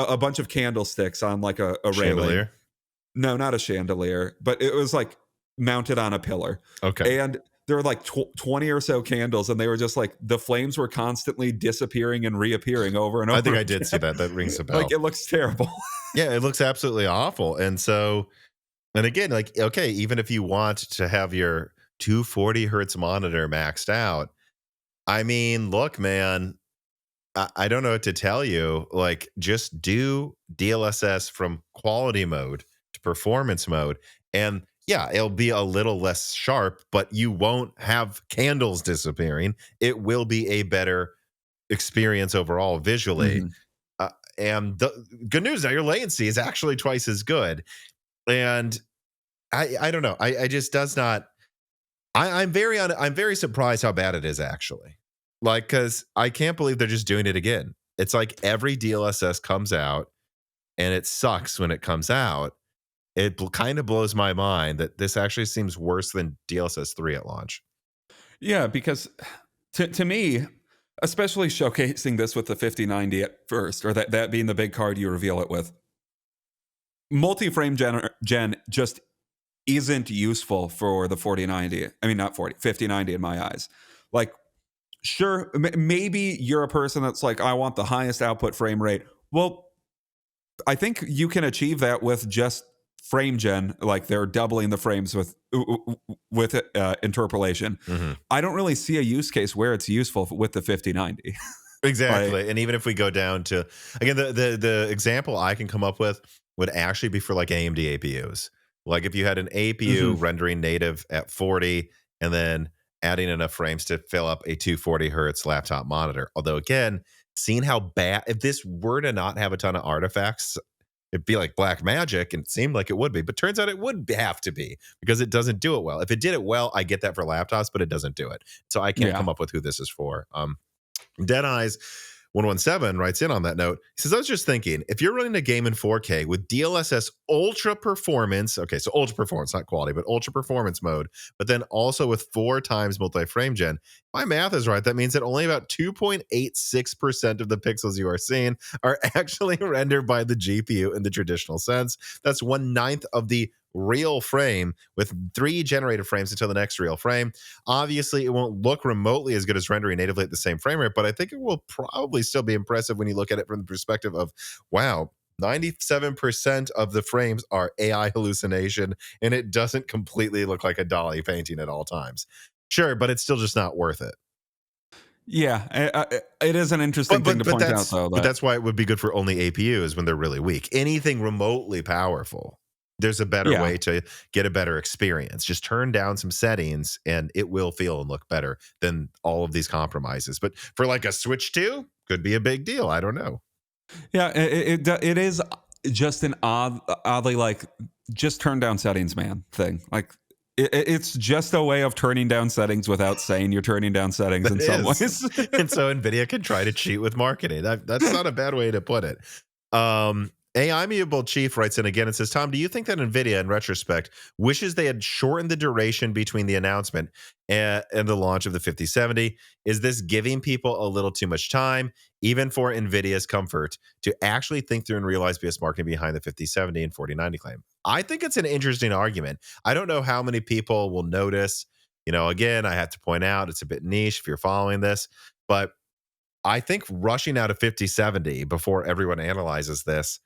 a bunch of candlesticks on like a railing. No, not a chandelier, but it was like mounted on a pillar.
Okay.
And there were like 20 or so candles, and they were just like, the flames were constantly disappearing and reappearing over and over.
I think I
again.
did see that. That rings a bell.
Like, it looks terrible.
Yeah, it looks absolutely awful. And so, and again, like, okay, even if you want to have your 240 hertz monitor maxed out, I mean, look, man, I don't know what to tell you. Like, just do DLSS from quality mode to performance mode. And yeah, it'll be a little less sharp, but you won't have candles disappearing. It will be a better experience overall visually. And the good news now, your latency is actually twice as good. And I don't know. I just does not. I'm very surprised how bad it is actually. Like, because I can't believe they're just doing it again. It's like every DLSS comes out, and it sucks when it comes out. It kind of blows my mind that this actually seems worse than DLSS 3 at launch.
Yeah, because to me, especially showcasing this with the 5090 at first, or that being the big card you reveal it with, multi-frame gen just isn't useful for the 4090. I mean, not 5090 in my eyes. Like, sure, maybe you're a person that's like, I want the highest output frame rate. Well, I think you can achieve that with just frame gen, like they're doubling the frames with interpolation. I don't really see a use case where it's useful with the 5090.
Exactly. And even if we go down to, again, the example I can come up with would actually be for like AMD APUs. Like if you had an APU rendering native at 40 and then adding enough frames to fill up a 240 hertz laptop monitor. Although again, seeing how bad, if this were to not have a ton of artifacts, it'd be like black magic, and it seemed like it would be, but turns out it would have to be because it doesn't do it well. If it did it well, I get that for laptops, but it doesn't do it. So I can't come up with who this is for. Dead Eyes 117 writes in on that note. He says, I was just thinking, if you're running a game in 4K with DLSS ultra performance, okay, so ultra performance, not quality, but ultra performance mode, but then also with 4 times multi-frame gen, my math is right. That means that only about 2.86% of the pixels you are seeing are actually rendered by the GPU in the traditional sense. That's 1/9 of the real frame with 3 generated frames until the next real frame. Obviously, it won't look remotely as good as rendering natively at the same frame rate, but I think it will probably still be impressive when you look at it from the perspective of, wow, 97% of the frames are AI hallucination, and it doesn't completely look like a Dali painting at all times. Sure, but it's still just not worth it.
Yeah, it is an interesting thing to point out, though.
But that's why it would be good for only APUs when they're really weak. Anything remotely powerful, there's a better way to get a better experience. Just turn down some settings and it will feel and look better than all of these compromises. But for like a Switch 2, could be a big deal. I don't know.
Yeah, it is just an oddly like just turn down settings, man thing. Like it's just a way of turning down settings without saying you're turning down settings in some ways.
And so NVIDIA can try to cheat with marketing. That's not a bad way to put it. Amiable Chief writes in again and says, Tom, do you think that NVIDIA, in retrospect, wishes they had shortened the duration between the announcement and the launch of the 5070? Is this giving people a little too much time, even for NVIDIA's comfort, to actually think through and realize BS marketing behind the 5070 and 4090 claim? I think it's an interesting argument. I don't know how many people will notice. You know, again, I have to point out it's a bit niche if you're following this, but I think rushing out a 5070 before everyone analyzes this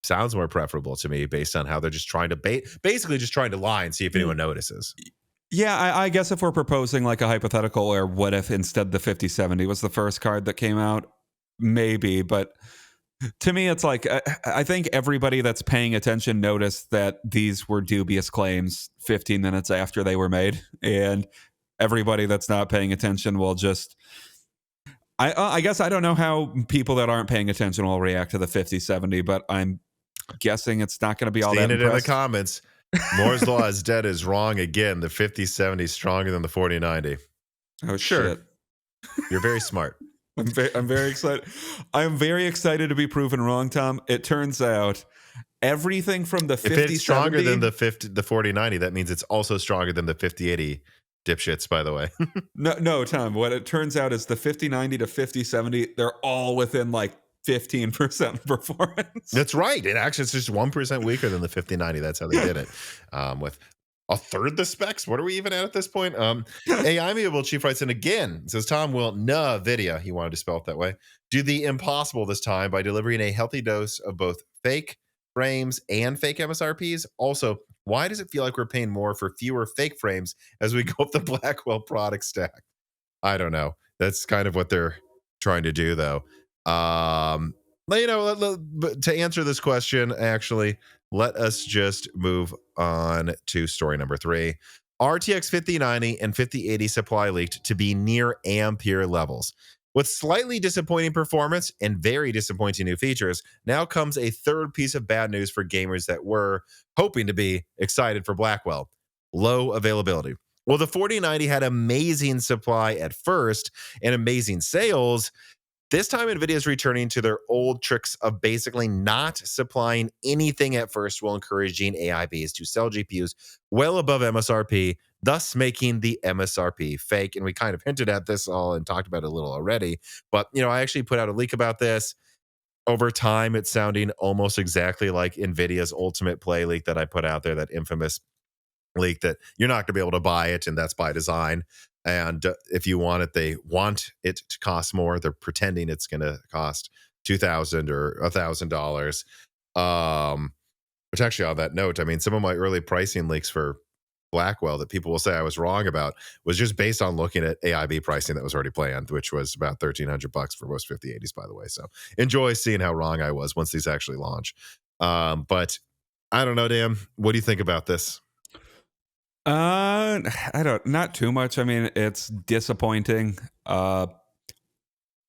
sounds more preferable to me based on how they're just trying to basically just trying to lie and see if anyone notices.
Yeah, I guess if we're proposing like a hypothetical, or what if instead the 5070 was the first card that came out, maybe. But to me, it's like, I think everybody that's paying attention noticed that these were dubious claims 15 minutes after they were made. And everybody that's not paying attention will just... I guess I don't know how people that aren't paying attention will react to the 5070, but I'm guessing it's not going to be all that impressive.
In the comments, Moore's Law is dead is wrong again. The 5070 is stronger than the 4090.
Oh, sure. Shit.
You're very smart.
I'm very excited. I'm very excited to be proven wrong, Tom. It turns out everything from the 5070... If it's
stronger than the 4090, that means it's also stronger than the 5080 dipshits, by the way.
No, Tom. What it turns out is the 5090 to 5070, they're all within like 15% performance.
That's right. It actually it's just 1% weaker than the 5090. That's how they did it. With a third the specs. What are we even at this point? AI Amiable Chief writes in again. Says Tom will Nvidia, he wanted to spell it that way, do the impossible this time by delivering a healthy dose of both fake frames and fake MSRPs. Also, why does it feel like we're paying more for fewer fake frames as we go up the Blackwell product stack? I don't know. That's kind of what they're trying to do, though. But to answer this question, actually, let us just move on to story number 3. RTX 5090 and 5080 supply leaked to be near Ampere levels. With slightly disappointing performance and very disappointing new features, now comes a third piece of bad news for gamers that were hoping to be excited for Blackwell: low availability. Well, the 4090 had amazing supply at first and amazing sales. This time, NVIDIA is returning to their old tricks of basically not supplying anything at first while encouraging AIBs to sell GPUs well above MSRP, thus making the MSRP fake. And we kind of hinted at this all and talked about it a little already. But, I actually put out a leak about this. Over time, it's sounding almost exactly like NVIDIA's Ultimate Play leak that I put out there, that infamous leak that you're not going to be able to buy it, and that's by design. And if you want it, they want it to cost more. They're pretending it's going to cost $2,000 or $1,000. Which actually, on that note, I mean, some of my early pricing leaks for Blackwell that people will say I was wrong about was just based on looking at AIB pricing that was already planned, which was about $1,300 for most 5080s, by the way. So enjoy seeing how wrong I was once these actually launch. But I don't know, Dan. What do you think about this?
Not too much. I mean, it's disappointing. All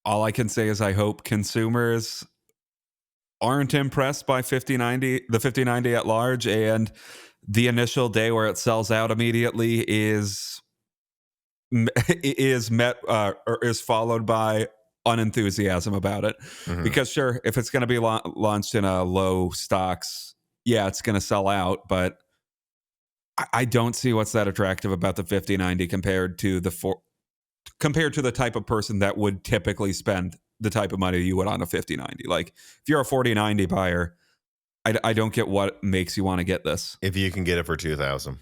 I can say is I hope consumers aren't impressed by the 5090 at large, and the initial day where it sells out immediately is followed by unenthusiasm about it. Mm-hmm. Because sure, if it's going to be launched in a low stocks, yeah, it's going to sell out, but I don't see what's that attractive about the 5090 compared to the type of person that would typically spend the type of money you would on a 5090. Like, if you're a 4090 buyer, I don't get what makes you want to get this. If
you can get it for $2,000,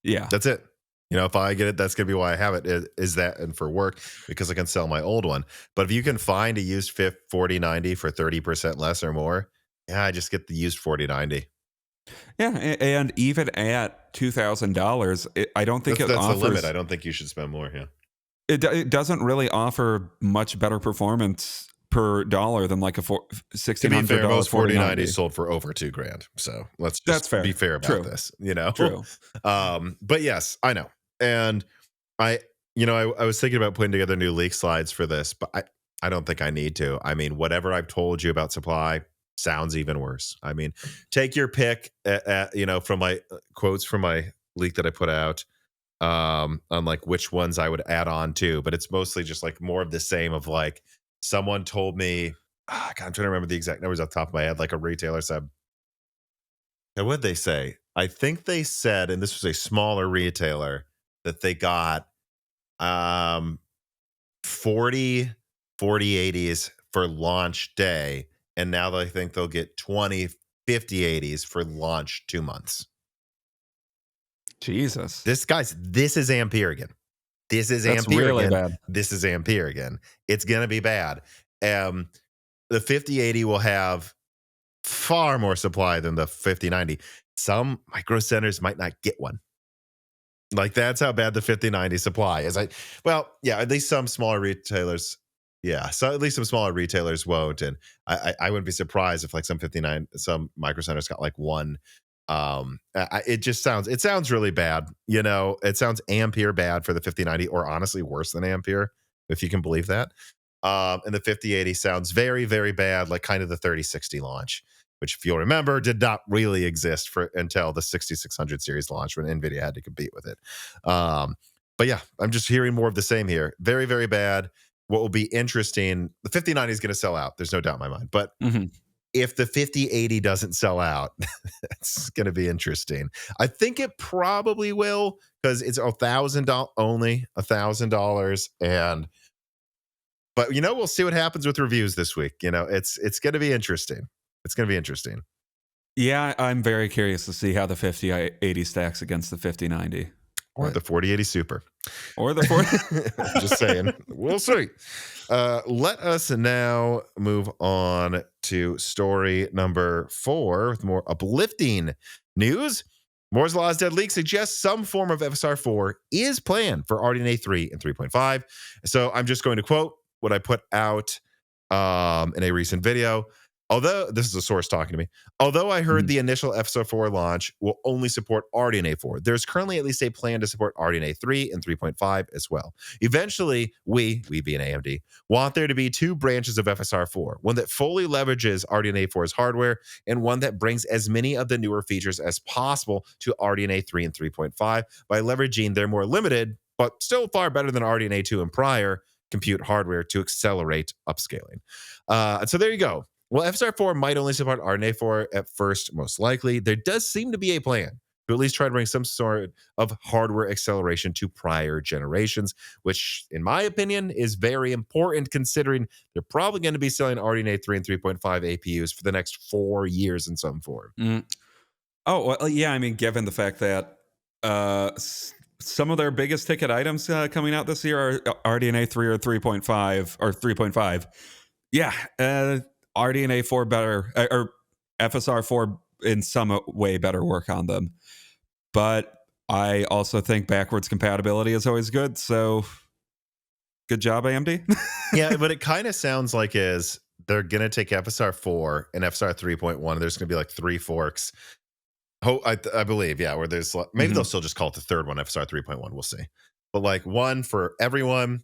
yeah,
that's it. If I get it, that's going to be why I have it. Is that and for work, because I can sell my old one. But if you can find a used 4090 for 30% less or more, yeah, I just get the used 4090.
Yeah, and even at $2,000, I don't think
that's the limit. I don't think you should spend more. Yeah,
it doesn't really offer much better performance per dollar than like a $1,600. To be fair,
most 4090 sold for over $2,000. So let's just be fair about this.
True.
But yes, I know, and I was thinking about putting together new leak slides for this, but I don't think I need to. I mean, whatever I've told you about supply sounds even worse. I mean, take your pick from my quotes from my leak that I put out on like which ones I would add on to, but it's mostly just like more of the same of like someone told me, I'm trying to remember the exact numbers off the top of my head, like a retailer said, and what'd they say? I think they said, and this was a smaller retailer, that they got 40 4080s for launch day. And now they think they'll get 20 5080s for launch 2 months.
Jesus.
This is Ampere again. This is
That's
Ampere
really
again.
Bad.
This is Ampere again. It's going to be bad. The 5080 will have far more supply than the 5090. Some micro centers might not get one. Like, that's how bad the 5090 supply is. At least some smaller retailers. Yeah, so at least some smaller retailers won't, and I wouldn't be surprised if like some micro centers got like one. It sounds really bad. It sounds Ampere bad for the 5090, or honestly worse than Ampere, if you can believe that. And the 5080 sounds very, very bad, like kind of the 3060 launch, which, if you'll remember, did not really exist until the 6600 series launch when Nvidia had to compete with it. But yeah, I'm just hearing more of the same here. Very, very bad. What will be interesting, the 5090 is going to sell out. There's no doubt in my mind. But if the 5080 doesn't sell out, it's going to be interesting. I think it probably will, because it's $1,000 only, $1,000. But we'll see what happens with reviews this week. It's going to be interesting. It's going to be interesting.
Yeah, I'm very curious to see how the 5080 stacks against the 5090.
Or the 4080 Super.
Or the 40.
Just saying. We'll see. Let us now move on to story number 4 with more uplifting news. Moore's Law's dead leak suggests some form of FSR4 is planned for RDNA 3 and 3.5. So I'm just going to quote what I put out in a recent video. Although, this is a source talking to me, although I heard the initial FSR4 launch will only support RDNA 4, there's currently at least a plan to support RDNA 3 and 3.5 as well. Eventually, we being AMD, want there to be 2 branches of FSR4, one that fully leverages RDNA 4's hardware and one that brings as many of the newer features as possible to RDNA 3 and 3.5 by leveraging their more limited, but still far better than RDNA 2 and prior compute hardware to accelerate upscaling. And so there you go. Well, FSR4 might only support RDNA 4 at first, most likely. There does seem to be a plan to at least try to bring some sort of hardware acceleration to prior generations, which, in my opinion, is very important considering they're probably going to be selling RDNA 3 and 3.5 APUs for the next 4 years in some form.
Oh, well, yeah. I mean, given the fact that some of their biggest ticket items coming out this year are RDNA 3 or 3.5 or 3.5. Yeah. RDNA 4 better, or FSR 4 in some way better work on them. But I also think backwards compatibility is always good. So good job, AMD.
Yeah, but it kind of sounds like they're going to take FSR 4 and FSR 3.1. There's going to be like 3 forks. I believe, yeah, where there's maybe they'll still just call it the third one, FSR 3.1. We'll see. But like one for everyone.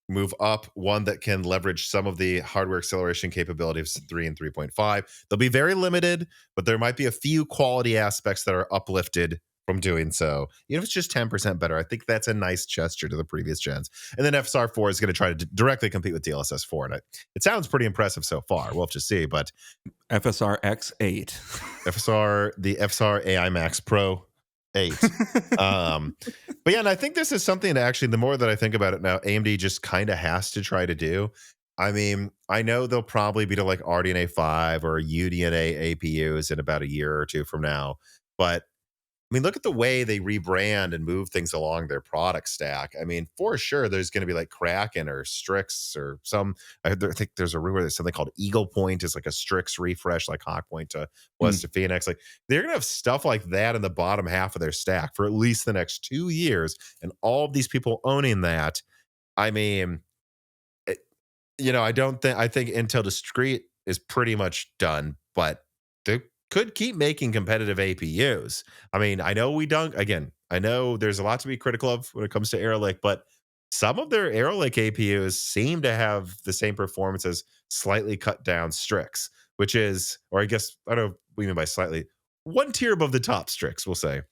Move up one that can leverage some of the hardware acceleration capabilities of 3 and 3.5. They'll be very limited, but there might be a few quality aspects that are uplifted from doing so. Even if it's just 10% better, I think that's a nice gesture to the previous gens. And then FSR 4 is going to try to directly compete with DLSS 4. And it sounds pretty impressive so far. We'll have to see, but
FSR X8.
the FSR AI Max Pro 8. But yeah, and I think this is something that actually, the more that I think about it now, AMD just kind of has to try to do. I mean, I know they'll probably be to like RDNA 5 or UDNA APUs in about a year or two from now. But I mean, look at the way they rebrand and move things along their product stack. I mean, for sure, there's going to be like Kraken or Strix or some. I think there's a rumor that something called Eagle Point is like a Strix refresh, like Hawk Point was to Phoenix. Like they're going to have stuff like that in the bottom half of their stack for at least the next 2 years, and all of these people owning that. I mean, I think Intel Discrete is pretty much done, but they could keep making competitive APUs. I mean, I know I know there's a lot to be critical of when it comes to Arrow Lake, but some of their Arrow Lake APUs seem to have the same performance as slightly cut down Strix, which is, or I guess, I don't know what you mean by slightly, one tier above the top Strix, we'll say.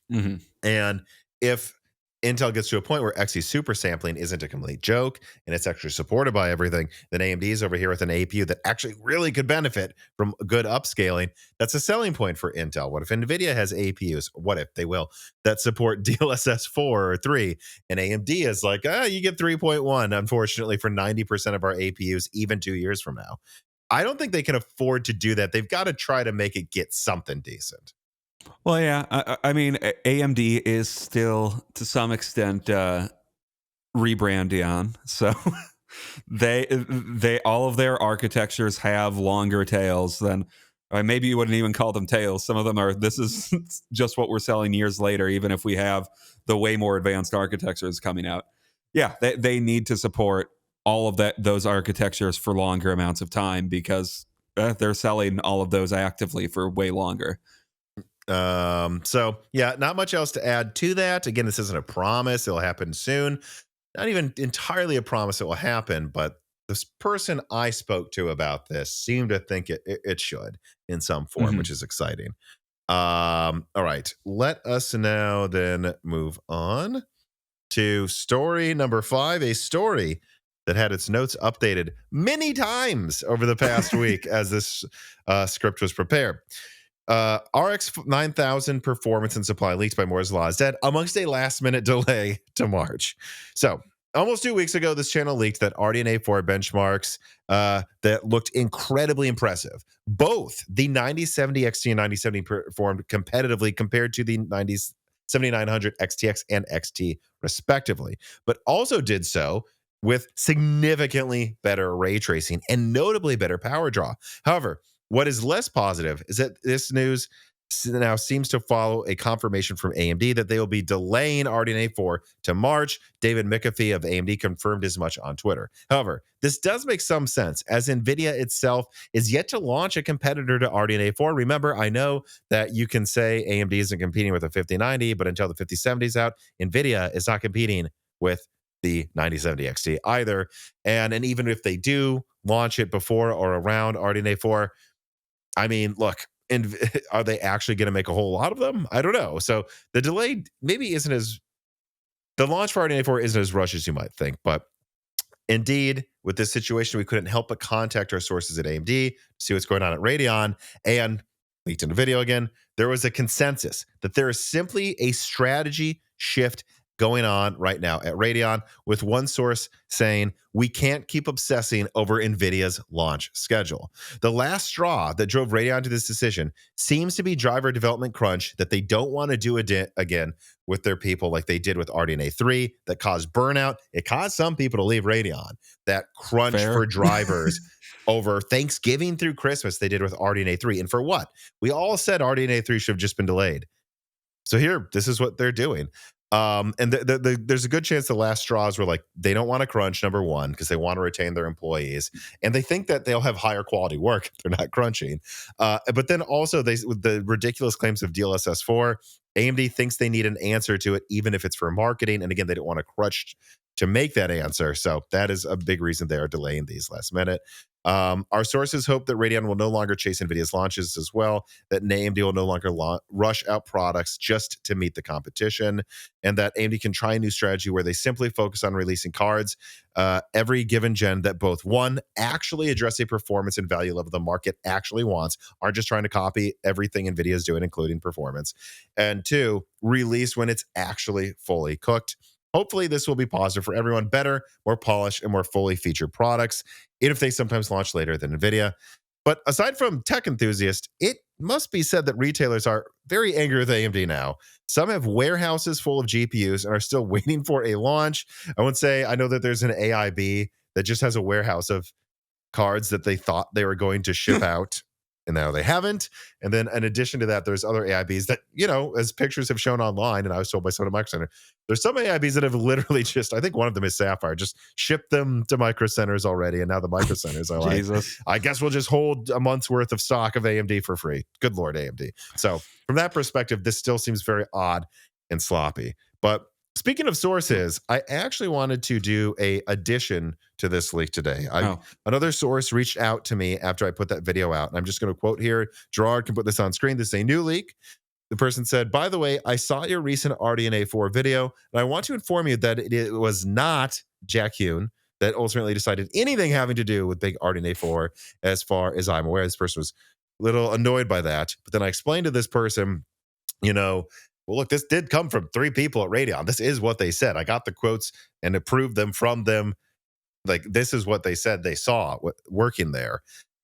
And if Intel gets to a point where Xe super sampling isn't a complete joke and it's actually supported by everything, then AMD is over here with an APU that actually really could benefit from good upscaling. That's a selling point for Intel. What if Nvidia has APUs? What if they will that support DLSS 4 or 3? And AMD is like, you get 3.1, unfortunately, for 90% of our APUs, even 2 years from now. I don't think they can afford to do that. They've got to try to make it get something decent.
Well, yeah, I mean, AMD is still to some extent rebranding, so they all of their architectures have longer tails than maybe you wouldn't even call them tails. Some of them are. This is just what we're selling years later, even if we have the way more advanced architectures coming out. Yeah, they need to support all of those architectures for longer amounts of time because they're selling all of those actively for way longer.
So yeah, not much else to add to that. Again, this isn't a promise. It'll happen soon. Not even entirely a promise it will happen, but this person I spoke to about this seemed to think it should in some form, which is exciting. All right. Let us now then move on to story number 5, a story that had its notes updated many times over the past week as this script was prepared. RX 9000 performance and supply leaked by Moore's Law is dead amongst a last-minute delay to March. So almost 2 weeks ago, this channel leaked that RDNA 4 benchmarks that looked incredibly impressive. Both the 9070 XT and 9070 performed competitively compared to the 7900 XTX and XT, respectively, but also did so with significantly better ray tracing and notably better power draw. However, what is less positive is that this news now seems to follow a confirmation from AMD that they will be delaying RDNA 4 to March. David McAfee of AMD confirmed as much on Twitter. However, this does make some sense, as NVIDIA itself is yet to launch a competitor to RDNA 4. Remember, I know that you can say AMD isn't competing with the 5090, but until the 5070 is out, NVIDIA is not competing with the 9070 XT either. And even if they do launch it before or around RDNA 4, I mean, look, and are they actually going to make a whole lot of them? I don't know. So the delay maybe isn't as, the launch for RDNA 4 isn't as rushed as you might think. But indeed, with this situation, we couldn't help but contact our sources at AMD to see what's going on at Radeon. And leaked in the video again, there was a consensus that there is simply a strategy shift going on right now at Radeon, with one source saying we can't keep obsessing over NVIDIA's launch schedule. The last straw that drove Radeon to this decision seems to be driver development crunch that they don't want to do again with their people like they did with RDNA 3 that caused burnout. It caused some people to leave Radeon. That crunch for drivers over Thanksgiving through Christmas they did with RDNA 3. And for what? We all said RDNA 3 should have just been delayed. So here, this is what they're doing. And there's a good chance the last straws were like, they don't want to crunch, number one, because they want to retain their employees. And they think that they'll have higher quality work if they're not crunching. But then also, with the ridiculous claims of DLSS 4, AMD thinks they need an answer to it, even if it's for marketing. And again, they don't want to crunch to make that answer. So that is a big reason they are delaying these last minute. Our sources hope that Radeon will no longer chase NVIDIA's launches as well, that AMD will no longer rush out products just to meet the competition, and that AMD can try a new strategy where they simply focus on releasing cards every given gen that both, one, actually address a performance and value level the market actually wants, aren't just trying to copy everything NVIDIA is doing, including performance, and two, release when it's actually fully cooked. Hopefully, this will be positive for everyone. Better, more polished, and more fully featured products, even if they sometimes launch later than NVIDIA. But aside from tech enthusiasts, it must be said that retailers are very angry with AMD now. Some have warehouses full of GPUs and are still waiting for a launch. I would say I know that there's an AIB that just has a warehouse of cards that they thought they were going to ship out, and now they haven't. And then in addition to that, there's other AIBs that, as pictures have shown online, and I was told by someone at Micro Center, there's some AIBs that have literally just, I think one of them is Sapphire, just shipped them to Micro Centers already. And now the Micro Centers are like, I guess we'll just hold a month's worth of stock of AMD for free. Good Lord, AMD. So from that perspective, this still seems very odd and sloppy. But speaking of sources, I actually wanted to do a addition to this leak today. Another source reached out to me after I put that video out, and I'm just going to quote here. Gerard can put this on screen. This is a new leak. The person said, by the way, I saw your recent RDNA 4 video, and I want to inform you that it was not Jack Hune that ultimately decided anything having to do with big RDNA 4, as far as I'm aware. This person was a little annoyed by that. But then I explained to this person, well, look, this did come from 3 people at Radeon. This is what they said. I got the quotes and approved them from them. Like, this is what they said they saw working there.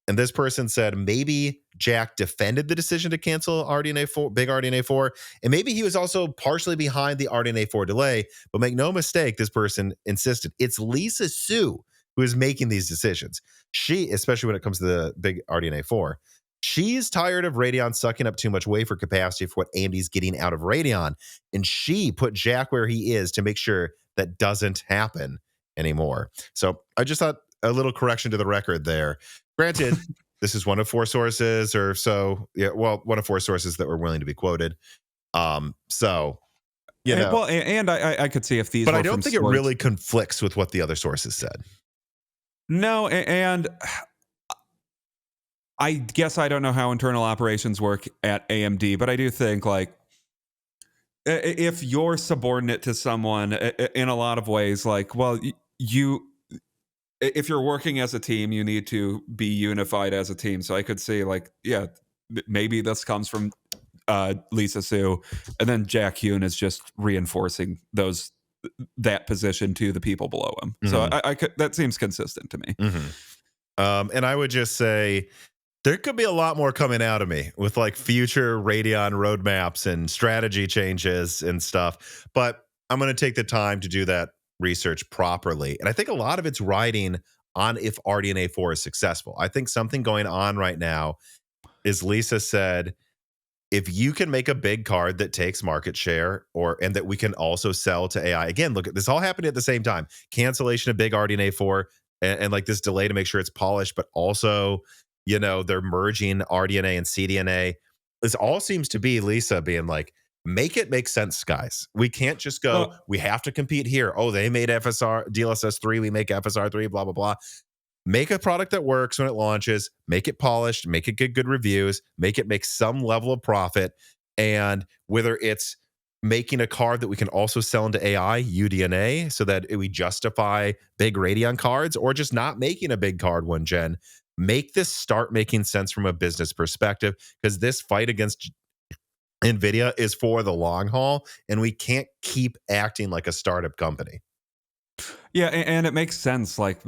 And this person said maybe Jack defended the decision to cancel RDNA 4, big RDNA 4, and maybe he was also partially behind the RDNA 4 delay. But make no mistake, this person insisted it's Lisa Su who is making these decisions. She, especially when it comes to the big RDNA 4, she's tired of Radeon sucking up too much wafer capacity for what AMD's getting out of Radeon, and she put Jack where he is to make sure that doesn't happen anymore. So I just thought a little correction to the record there. Granted, this is one of 4 sources or so. Yeah, well, one of 4 sources that were willing to be quoted. So,
well, and I could see if these,
but I don't think it really conflicts with what the other sources said.
No, and I guess I don't know how internal operations work at AMD, but I do think, like, if you're subordinate to someone in a lot of ways, like, well, if you're working as a team, you need to be unified as a team. So I could say, like, yeah, maybe this comes from Lisa Su, and then Jack Hune is just reinforcing those that position to the people below him. So that seems consistent to me.
And I would just say there could be a lot more coming out of me with like future Radeon roadmaps and strategy changes and stuff. But I'm going to take the time to do that research properly. And I think a lot of it's riding on if RDNA 4 is successful. I think something going on right now is, Lisa said, if you can make a big card that takes market share and that we can also sell to AI. Again, look, this all happening at the same time. Cancellation of big RDNA 4 and like this delay to make sure it's polished, but also, you know, they're merging RDNA and CDNA. This all seems to be Lisa being like, make it make sense, guys. We can't just go, we have to compete here. Oh, they made FSR DLSS 3, we make FSR 3, blah, blah, blah. Make a product that works when it launches, make it polished, make it get good reviews, make it make some level of profit. And whether it's making a card that we can also sell into AI, UDNA, so that we justify big Radeon cards, or just not making a big card 1 gen, make this start making sense from a business perspective, because this fight against Nvidia is for the long haul, and we can't keep acting like a startup company.
Yeah, and it makes sense. Like,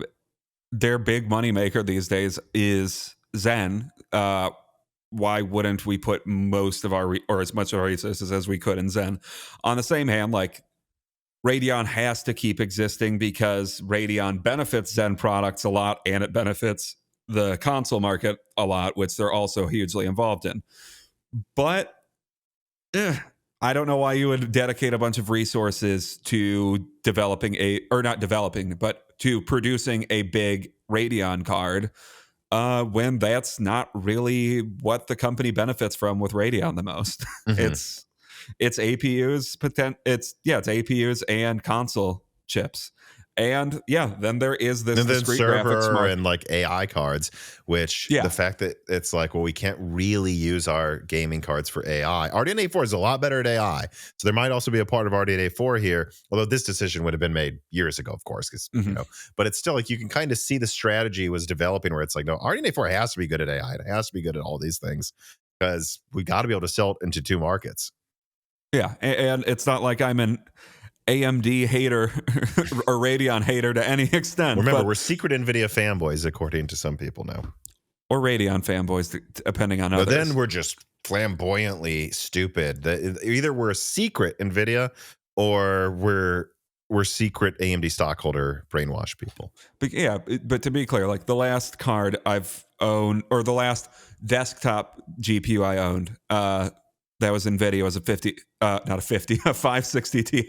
their big money maker these days is Zen. Why wouldn't we put most of our or as much of our resources as we could in Zen? On the same hand, like, Radeon has to keep existing because Radeon benefits Zen products a lot, and it benefits the console market a lot, which they're also hugely involved in. But I don't know why you would dedicate a bunch of resources to to producing a big Radeon card when that's not really what the company benefits from with Radeon the most. It's APUs, it's APUs and console chips. And then there is this discrete graphics market
and like AI cards, which the fact that it's like, well, we can't really use our gaming cards for AI. RDNA 4 is a lot better at AI, so there might also be a part of RDNA 4 here. Although this decision would have been made years ago, of course, because you know. But it's still like you can kind of see the strategy was developing, where it's like, no, RDNA 4 has to be good at AI. It has to be good at all these things, because we got to be able to sell it into 2 markets.
Yeah, and it's not like I'm an AMD hater or Radeon hater to any extent.
Remember, we're secret Nvidia fanboys, according to some people now.
Or Radeon fanboys, depending on others.
But then we're just flamboyantly stupid. Either we're a secret Nvidia, or we're secret AMD stockholder brainwash people.
But to be clear, like, the last card I've owned, or the last desktop GPU I owned, that was Nvidia, was a 560 Ti.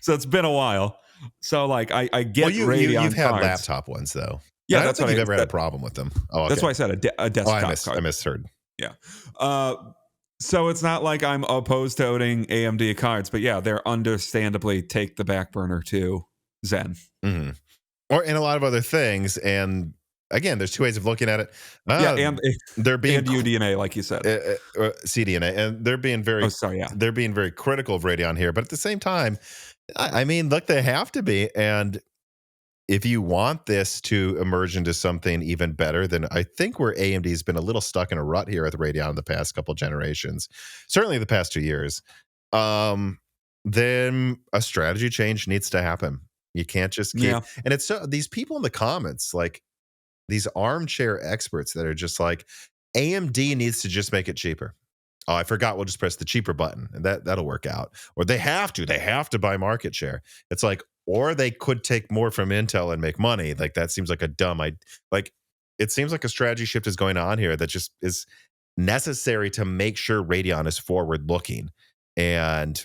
So it's been a while. So like I get Radeon
you've had
cards.
laptop ones though.
Yeah,
I don't think you've ever had a problem with them. Oh, okay.
That's why I said a desktop card.
I misheard.
Yeah. So it's not like I'm opposed to owning AMD cards, but they're understandably take the back burner to Zen.
Or in a lot of other things. And again, there's 2 ways of looking at it.
And
they're being
UDNA, like you said,
CDNA, and they're being very they're being very critical of Radeon here. But at the same time, I mean, look, they have to be. And if you want this to emerge into something even better, then I think where AMD's been a little stuck in a rut here with Radeon in the past couple generations, certainly the past 2 years, then a strategy change needs to happen. You can't just keep, and it's these people in the comments, like, these armchair experts that are just like, AMD needs to just make it cheaper. Oh, I forgot. We'll just press the cheaper button and that'll work out. Or they have to buy market share. It's like, or they could take more from Intel and make money. Like, that seems like a dumb idea. Like, it seems like a strategy shift is going on here that just is necessary to make sure Radeon is forward looking and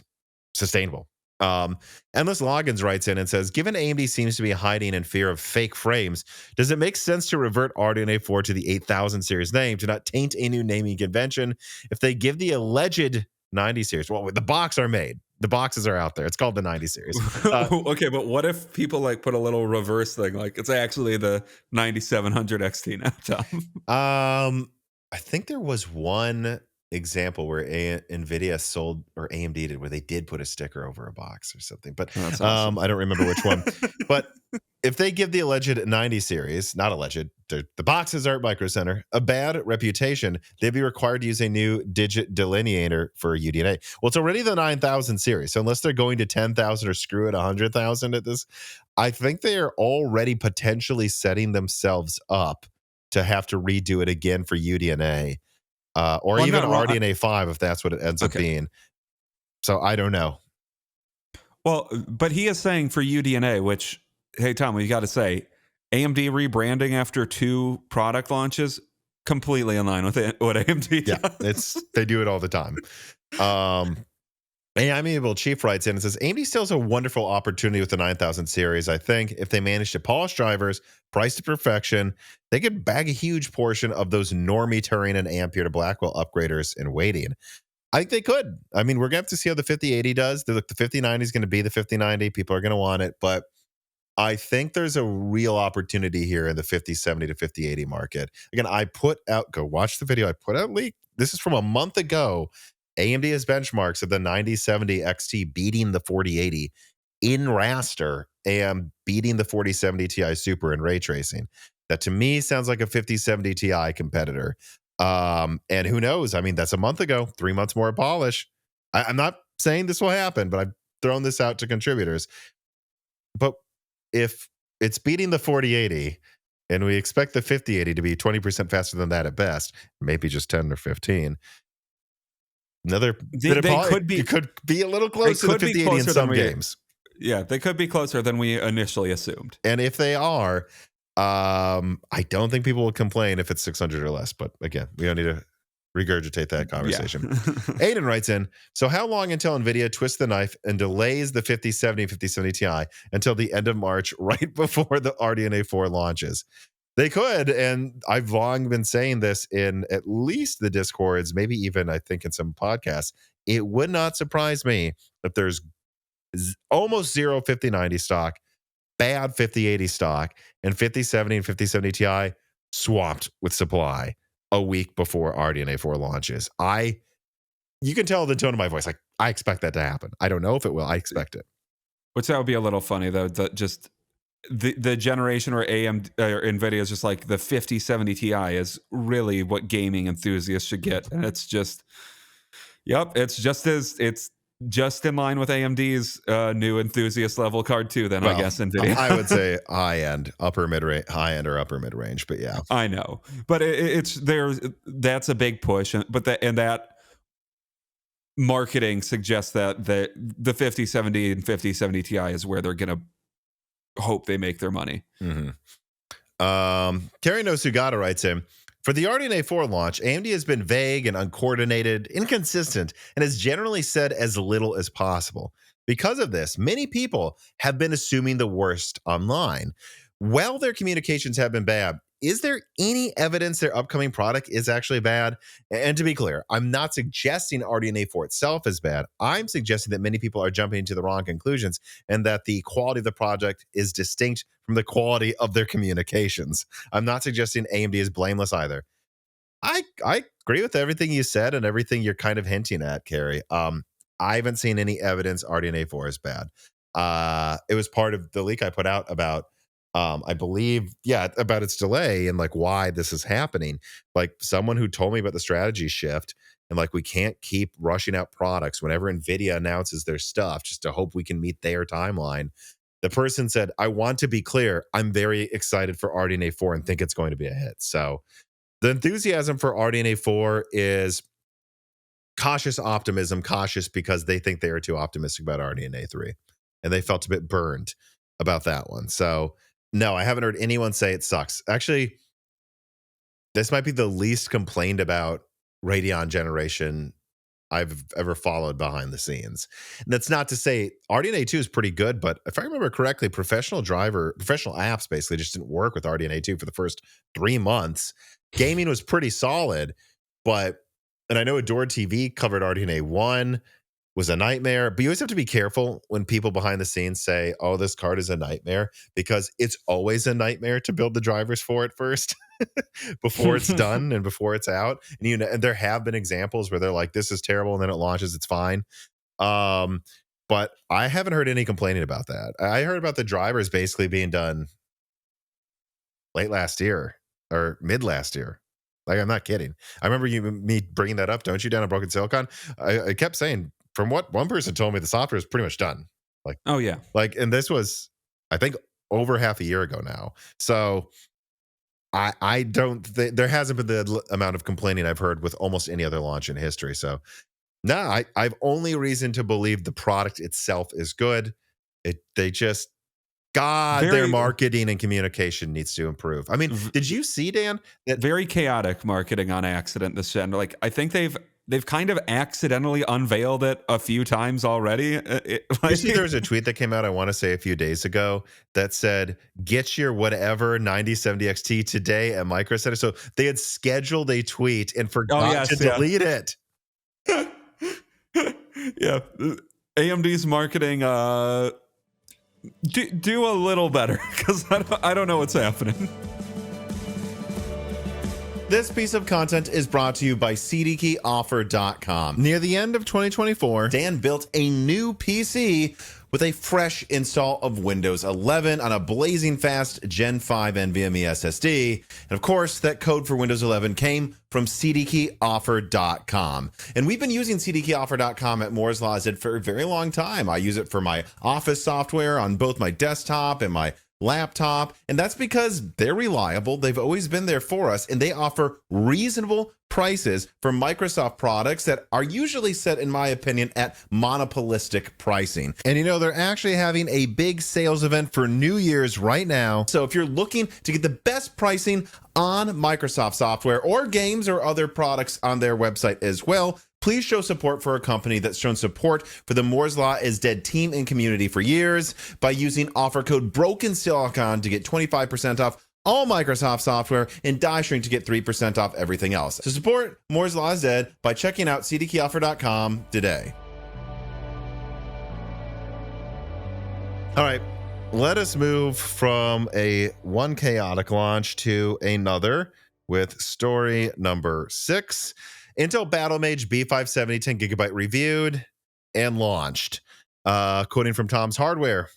sustainable. Endless Logins writes in and says, given AMD seems to be hiding in fear of fake frames, does it make sense to revert RDNA 4 to the 8000 series name to not taint a new naming convention? If they give the alleged 90 series, well, the box are made. The boxes are out there. It's called the 90 series.
Okay, but what if people like put a little reverse thing, like it's actually the 9700 XT now, Tom?
I think there was one example where Nvidia sold, or AMD did, where they did put a sticker over a box or something. But
That's awesome.
I don't remember which one. But if they give the alleged 90 series, not alleged, the boxes are at Micro Center, a bad reputation, they'd be required to use a new digit delineator for UDNA. Well, it's already the 9000 series. So unless they're going to 10,000 or screw it 100,000 at this, I think they are already potentially setting themselves up to have to redo it again for UDNA. Or
Well,
even
not wrong.
RDNA 5 if that's what it ends up being. So I don't know.
Well, but he is saying for UDNA, which, hey, Tom, you got to say, AMD rebranding after 2 product launches, completely in line with what AMD does.
Yeah, they do it all the time. Amiable Chief writes in and says, AMD still has a wonderful opportunity with the 9000 series. I think if they manage to polish drivers, price to perfection, they could bag a huge portion of those normie Turing and Ampere to Blackwell upgraders in waiting. I think they could. I mean, we're going to have to see how the 5080 does. The 5090 is going to be the 5090. People are going to want it. But I think there's a real opportunity here in the 5070 to 5080 market. Again, I put out, go watch the video. I put out leak. This is from a month ago. AMD has benchmarks of the 9070 XT beating the 4080 in Raster and beating the 4070 Ti Super in ray tracing. That to me sounds like a 5070 Ti competitor. And who knows? I mean, that's a month ago, 3 months more polish. I'm not saying this will happen, but I've thrown this out to contributors. But if it's beating the 4080 and we expect the 5080 to be 20% faster than that at best, maybe just 10 or 15, it could be a little close to the 5080 in some games.
Yeah, they could be closer than we initially assumed.
And if they are, I don't think people will complain if it's 600 or less. But again, we don't need to regurgitate that conversation. Yeah. Aiden writes in, so how long until Nvidia twists the knife and delays the 5070 and 5070 Ti until the end of March, right before the RDNA 4 launches? They could, and I've long been saying this in at least the Discords, maybe even I think in some podcasts. It would not surprise me if there's almost zero 5090 stock, bad 5080 stock, and 5070 and 5070 Ti swamped with supply a week before RDNA 4 launches. You can tell the tone of my voice. Like, I expect that to happen. I don't know if it will. I expect it.
Which that would be a little funny though. That just the generation where AMD or Nvidia is just like the 5070 Ti is really what gaming enthusiasts should get, and it's just, it's just in line with AMD's new enthusiast level card too. Then, well, I guess Nvidia.
I would say high end or upper mid range, but yeah,
I know, but that's a big push, but that marketing suggests that the 5070 and 5070 Ti is where they're gonna hope they make their money.
Mm-hmm. Kerry No Sugata writes in, for the RDNA 4 launch, AMD has been vague and uncoordinated, inconsistent, and has generally said as little as possible. Because of this, many people have been assuming the worst online. While their communications have been bad, is there any evidence their upcoming product is actually bad? And to be clear, I'm not suggesting RDNA 4 itself is bad. I'm suggesting that many people are jumping to the wrong conclusions and that the quality of the project is distinct from the quality of their communications. I'm not suggesting AMD is blameless either. I agree with everything you said and everything you're kind of hinting at, Carrie. I haven't seen any evidence RDNA 4 is bad. It was part of the leak I put out about I believe, about its delay and like why this is happening. Like someone who told me about the strategy shift and like we can't keep rushing out products whenever Nvidia announces their stuff just to hope we can meet their timeline. The person said, I want to be clear, I'm very excited for RDNA 4 and think it's going to be a hit. So the enthusiasm for RDNA 4 is cautious optimism, cautious because they think they are too optimistic about RDNA 3 and they felt a bit burned about that one. So no, I haven't heard anyone say it sucks. Actually, this might be the least complained about Radeon generation I've ever followed behind the scenes. And that's not to say RDNA 2 is pretty good, but if I remember correctly, professional apps basically just didn't work with RDNA 2 for the first 3 months. Gaming was pretty solid, and I know Adored TV covered RDNA 1. Was a nightmare, but you always have to be careful when people behind the scenes say, oh, this card is a nightmare, because it's always a nightmare to build the drivers for it first. before it's done and before it's out. And and there have been examples where they're like, this is terrible, and then it launches, it's fine. But I haven't heard any complaining about that. I heard about the drivers basically being done late last year or mid last year. Like, I'm not kidding. I remember me bringing that up, don't you, down at Broken Silicon? I kept saying, from what one person told me, the software is pretty much done. Like,
oh yeah,
and this was, I think, over half a year ago now. So I don't think there hasn't been the amount of complaining I've heard with almost any other launch in history. So no, I've only reason to believe the product itself is good. They just, their marketing and communication needs to improve. I mean, did you see, Dan, that
very chaotic marketing on accident this gen? Like, I think they've kind of accidentally unveiled it a few times already.
You see, there was a tweet that came out, I want to say a few days ago, that said, get your whatever 9070 XT today at Micro Center. So they had scheduled a tweet and forgot to delete it.
Yeah. AMD's marketing, do a little better, because I don't know what's happening.
This piece of content is brought to you by CDKeyOffer.com. Near the end of 2024, Dan built a new PC with a fresh install of Windows 11 on a blazing fast Gen 5 NVMe SSD. And of course, that code for Windows 11 came from CDKeyOffer.com. And we've been using CDKeyOffer.com at Moore's Law for a very long time. I use it for my office software on both my desktop and my laptop, and that's because they're reliable. They've always been there for us, and they offer reasonable prices for Microsoft products that are usually set, in my opinion, at monopolistic pricing. And they're actually having a big sales event for New Year's right now. So if you're looking to get the best pricing on Microsoft software or games or other products on their website as well, please show support for a company that's shown support for the Moore's Law is Dead team and community for years by using offer code BrokenSilicon to get 25% off all Microsoft software and Die Shrink to get 3% off everything else. So support Moore's Law is Dead by checking out CDKeyOffer.com today. All right, let us move from one chaotic launch to another with story number 6. Intel Battlemage B570 10GB reviewed and launched. Quoting from Tom's Hardware,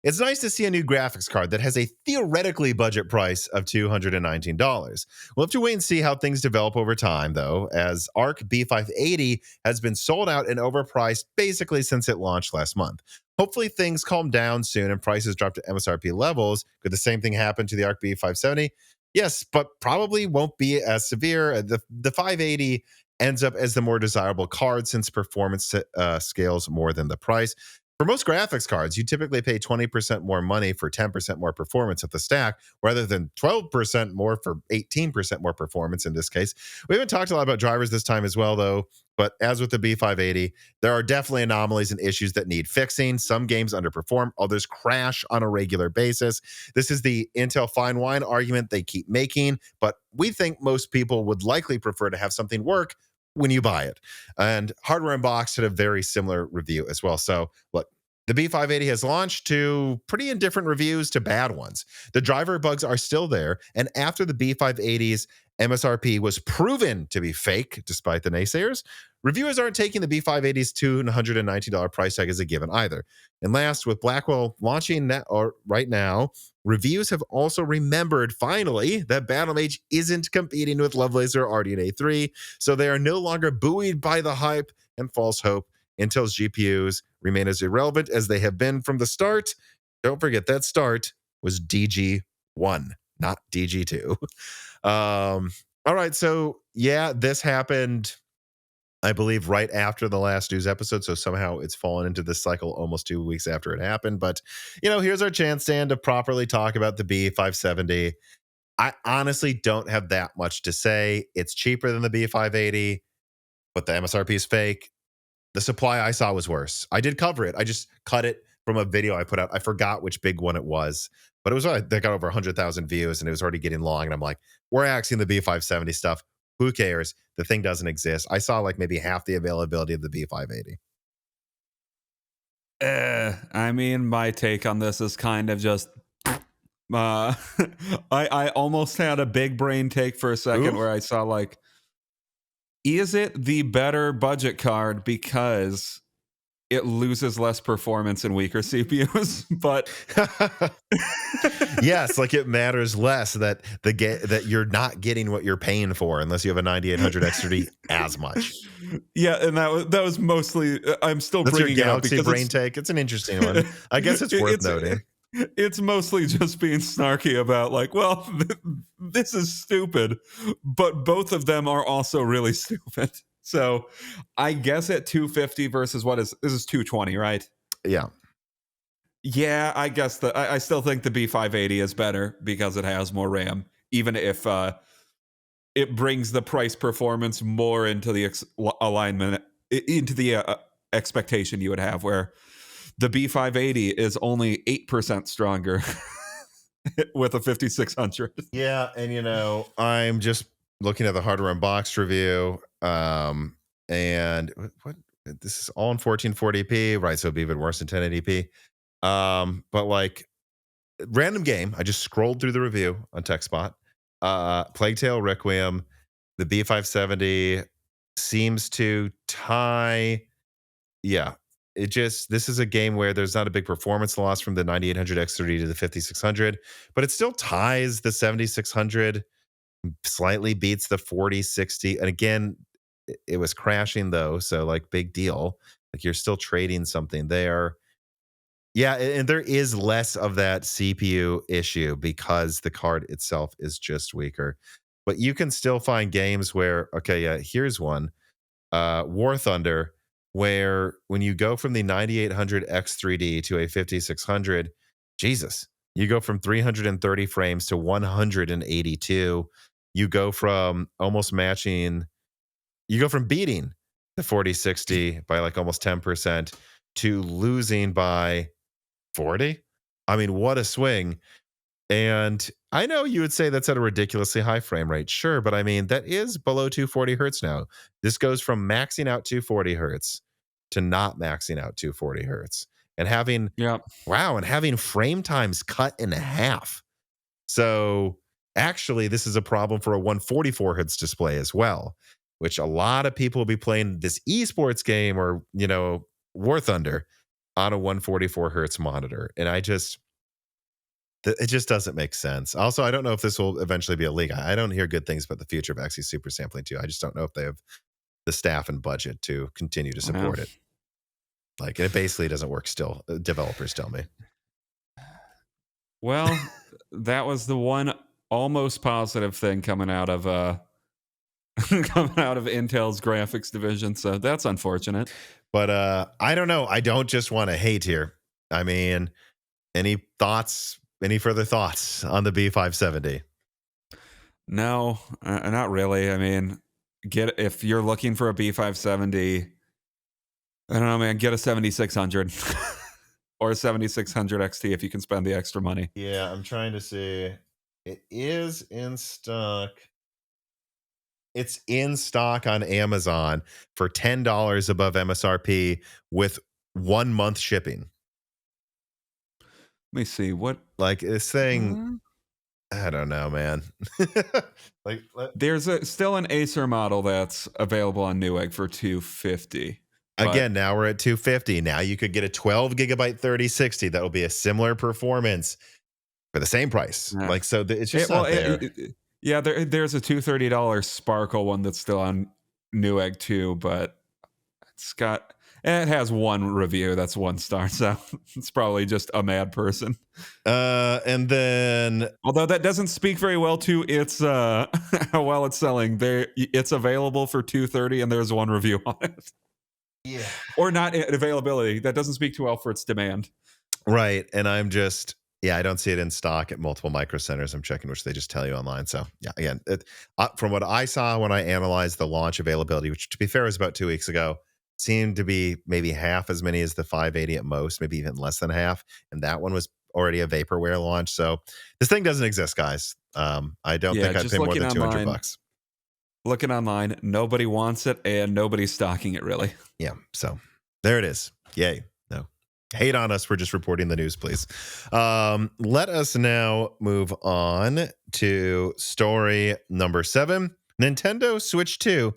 it's nice to see a new graphics card that has a theoretically budget price of $219. We'll have to wait and see how things develop over time, though, as ARC B580 has been sold out and overpriced basically since it launched last month. Hopefully things calm down soon and prices drop to MSRP levels. Could the same thing happen to the ARC B570? Yes, but probably won't be as severe. The 580 ends up as the more desirable card since performance scales more than the price. For most graphics cards, you typically pay 20% more money for 10% more performance at the stack, rather than 12% more for 18% more performance in this case. We haven't talked a lot about drivers this time as well, though, but as with the B580, there are definitely anomalies and issues that need fixing. Some games underperform, others crash on a regular basis. This is the Intel fine wine argument they keep making, but we think most people would likely prefer to have something work when you buy it. And Hardware Unboxed had a very similar review as well. So look, the B580 has launched to pretty indifferent reviews to bad ones. The driver bugs are still there. And after the B580's MSRP was proven to be fake, despite the naysayers, reviewers aren't taking the B580's $219 price tag as a given either. And last, with Blackwell launching right now, reviews have also remembered, finally, that Battlemage isn't competing with Lovelace or RDNA 3, so they are no longer buoyed by the hype and false hope. Intel's GPUs remain as irrelevant as they have been from the start. Don't forget that start was DG1, not DG2. All right, so yeah, this happened, I believe, right after the last news episode, so somehow it's fallen into this cycle almost 2 weeks after it happened. But, here's our chance, Dan, to properly talk about the B570. I honestly don't have that much to say. It's cheaper than the B580, but the MSRP is fake. The supply I saw was worse. I did cover it. I just cut it from a video I put out. I forgot which big one it was, but it was that got over 100,000 views and it was already getting long. And I'm like, we're axing the B570 stuff. Who cares? The thing doesn't exist. I saw like maybe half the availability of the B580.
I mean, my take on this is kind of just Uh, I almost had a big brain take for a second
Ooh.
where I saw like, is it the better budget card because it loses less performance in weaker CPUs? But
yes, like it matters less that that you're not getting what you're paying for unless you have a 9800 XRD as much.
Yeah, and that was mostly. I'm still
That's your
bringing it up
Galaxy
because
brain take. It's an interesting one. I guess it's worth noting.
It's mostly just being snarky about like, well, this is stupid, but both of them are also really stupid. So I guess at 250 versus this is 220, right?
Yeah.
Yeah, I guess I still think the B580 is better because it has more RAM, even if it brings the price performance more into the alignment, into the expectation you would have, where the B580 is only 8% stronger with a 5600.
Yeah, and I'm just looking at the hardware unboxed review, and what this is all in 1440p, right? So it'd be even worse than 1080p. But like random game, I just scrolled through the review on TechSpot. Plague Tale Requiem, the B570 seems to tie. Yeah, this is a game where there's not a big performance loss from the 9800 X30 to the 5600, but it still ties the 7600, slightly beats the 4060. And again, it was crashing though, so like big deal. Like you're still trading something there. Yeah, and there is less of that CPU issue because the card itself is just weaker. But you can still find games where, okay, yeah, here's one. War Thunder, where when you go from the 9800 X3D to a 5600, Jesus, you go from 330 frames to 182. You go from beating the 4060 by like almost 10% to losing by 40. I mean, what a swing. And I know you would say that's at a ridiculously high frame rate. Sure, but I mean, that is below 240 hertz now. This goes from maxing out 240 hertz to not maxing out 240 hertz and having,
Yeah.
wow, and having frame times cut in half. So actually, this is a problem for a 144 hertz display as well, which a lot of people will be playing this esports game or, War Thunder on a 144 hertz monitor. And it just doesn't make sense. Also, I don't know if this will eventually be a league. I don't hear good things about the future of XE Super Sampling too. I just don't know if they have the staff and budget to continue to support it. Like, it basically doesn't work still. Developers tell me.
Well, that was the one almost positive thing coming out of Intel's graphics division. So that's unfortunate.
But I don't know. I don't just want to hate here. I mean, any further thoughts on the B570?
No, not really. I mean, if you're looking for a B570, I don't know, man, get a 7600 or a 7600 XT if you can spend the extra money.
Yeah, I'm trying to see. It is in stock. It's in stock on Amazon for $10 above MSRP with 1 month shipping.
Let me see what.
Like this thing, I don't know, man.
There's still an Acer model that's available on Newegg for $250.
Again, now we're at $250. Now you could get a 12 gigabyte 3060 that will be a similar performance for the same price.
Yeah.
Like, so it's just not there.
Yeah, there's a $230 Sparkle one that's still on Newegg too, but it has one review that's 1 star, so it's probably just a mad person.
And then,
although that doesn't speak very well to its how well it's selling. It's available for $230, and there's 1 review on it.
Yeah,
or not availability. That doesn't speak too well for its demand.
Right, and I'm just. Yeah, I don't see it in stock at multiple micro centers. I'm checking, which they just tell you online. So, yeah, again, from what I saw when I analyzed the launch availability, which to be fair was about 2 weeks ago, seemed to be maybe half as many as the 580 at most, maybe even less than half. And that one was already a vaporware launch. So this thing doesn't exist, guys. I don't think I'd pay more than $200.
Looking online, nobody wants it and nobody's stocking it, really.
Yeah, so there it is. Yay. Hate on us for just reporting the news, please. Let us now move on to story number 7. Nintendo Switch 2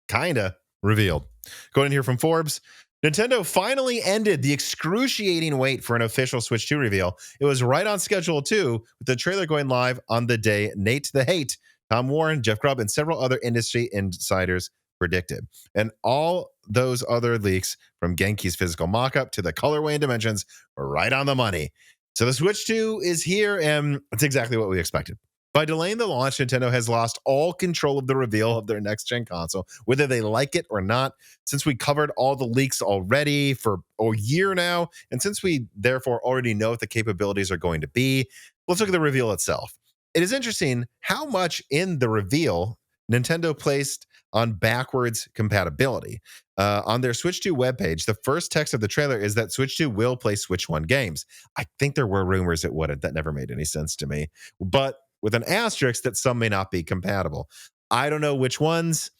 kinda revealed. Going here from Forbes, Nintendo finally ended the excruciating wait for an official Switch 2 reveal. It was right on schedule too, with the trailer going live on the day Nate the Hate, Tom Warren, Jeff Grubb, and several other industry insiders predicted. And all those other leaks, from Genki's physical mock-up to the colorway and dimensions, were right on the money. So the Switch 2 is here, and it's exactly what we expected. By delaying the launch, Nintendo has lost all control of the reveal of their next-gen console, whether they like it or not. Since we covered all the leaks already for a year now, and since we therefore already know what the capabilities are going to be, let's look at the reveal itself. It is interesting how much in the reveal Nintendo placed on backwards compatibility. On their Switch 2 webpage, the first text of the trailer is that Switch 2 will play Switch 1 games. I think there were rumors it wouldn't. That never made any sense to me. But with an asterisk that some may not be compatible. I don't know which ones.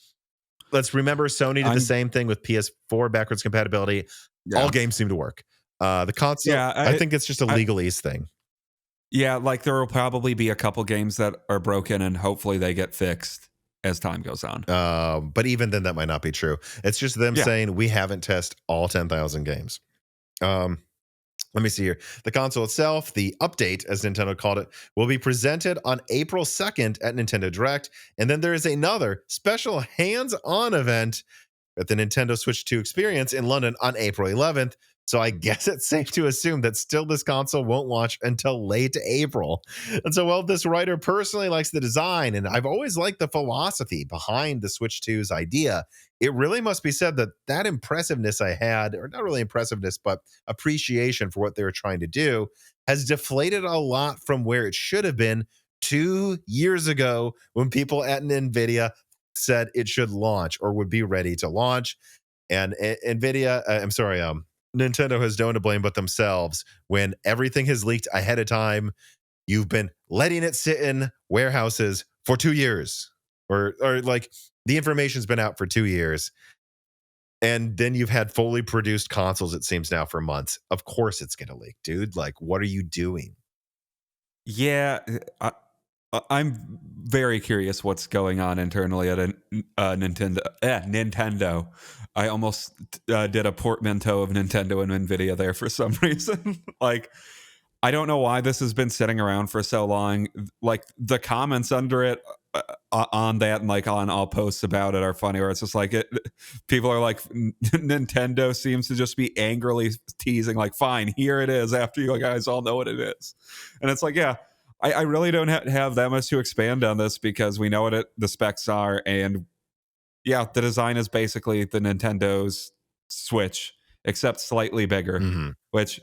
Let's remember Sony did the same thing with PS4 backwards compatibility. Yeah. All games seem to work. The console, I think it's just a legalese thing.
Yeah, like there will probably be a couple games that are broken and hopefully they get fixed as time goes on.
But even then, that might not be true. It's just them saying we haven't tested all 10,000 games. Let me see here. The console itself, the update, as Nintendo called it, will be presented on April 2nd at Nintendo Direct. And then there is another special hands-on event at the Nintendo Switch 2 Experience in London on April 11th. So I guess it's safe to assume that still this console won't launch until late April. And so, well, this writer personally likes the design, and I've always liked the philosophy behind the Switch 2's idea. It really must be said that that impressiveness I had, or not really impressiveness, but appreciation for what they were trying to do, has deflated a lot from where it should have been 2 years ago when people at Nvidia said it should launch or would be ready to launch. And Nintendo has no one to blame but themselves when everything has leaked ahead of time. You've been letting it sit in warehouses for 2 years, or like the information's been out for 2 years. And then you've had fully produced consoles, it seems now, for months. Of course it's going to leak, dude. Like, what are you doing?
Yeah, I'm very curious what's going on internally at Nintendo. I almost did a portmanteau of Nintendo and Nvidia there for some reason. Like, I don't know why this has been sitting around for so long. Like, the comments under it on that and like on all posts about it are funny, where it's just like people are like, Nintendo seems to just be angrily teasing, like, fine, here it is, after you guys all know what it is. And it's like, yeah, I really don't have that much to expand on this because we know what the specs are. And yeah, the design is basically the Nintendo's Switch, except slightly bigger, which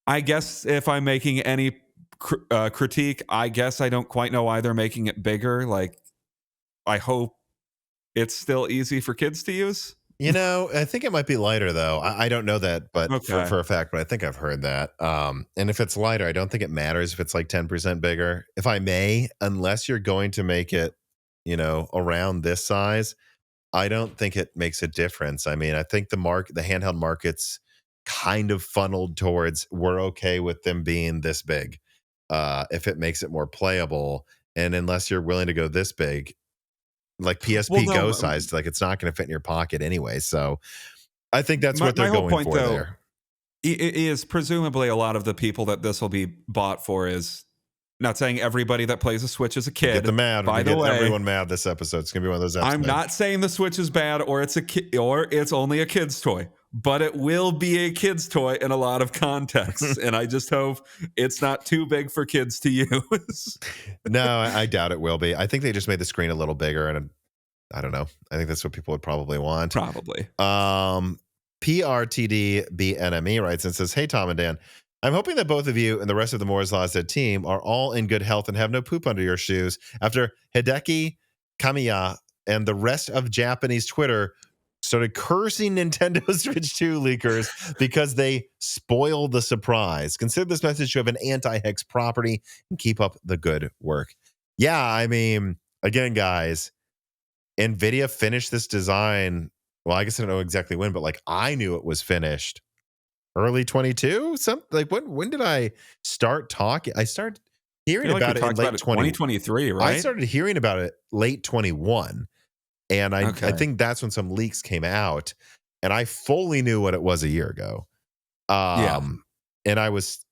I guess if I'm making any critique, I guess I don't quite know why they're making it bigger. Like, I hope it's still easy for kids to use.
You know, I think it might be lighter, though. I don't know that, but for a fact, but I think I've heard that. And if it's lighter, I don't think it matters if it's like 10% bigger. If I may, unless you're going to make it, you know, around this size, I don't think it makes a difference. I mean, I think the handheld market's kind of funneled towards we're okay with them being this big if it makes it more playable. And unless you're willing to go this big, like PSP Go sized, like it's not going to fit in your pocket anyway. So I think that's what they're going for there.
It is presumably a lot of the people that this will be bought for is not saying everybody that plays a Switch is a kid.
Get them mad. By the way, everyone mad this episode. It's going to be one of those episodes.
I'm not saying the Switch is bad or it's or it's only a kid's toy, but it will be a kid's toy in a lot of contexts. And I just hope it's not too big for kids to use.
No, I doubt it will be. I think they just made the screen a little bigger, and I don't know. I think that's what people would probably want.
Probably.
PRTDBNME writes and says, "Hey, Tom and Dan, I'm hoping that both of you and the rest of the Moore's Law Z team are all in good health and have no poop under your shoes after Hideki Kamiya and the rest of Japanese Twitter started cursing Nintendo Switch 2 leakers because they spoiled the surprise. Consider this message to have an anti-hex property and keep up the good work." Yeah, I mean, again, guys, Nvidia finished this design. Well, I guess I don't know exactly when, but like I knew it was finished early 22. Some like when did I start talking? I started hearing
feel like we
about it in
talked about
late
it
20.
2023,
I
right?
started hearing about it late 21, and I
Okay.
think that's when some leaks came out, and I fully knew what it was a year ago.
Yeah.
And I was,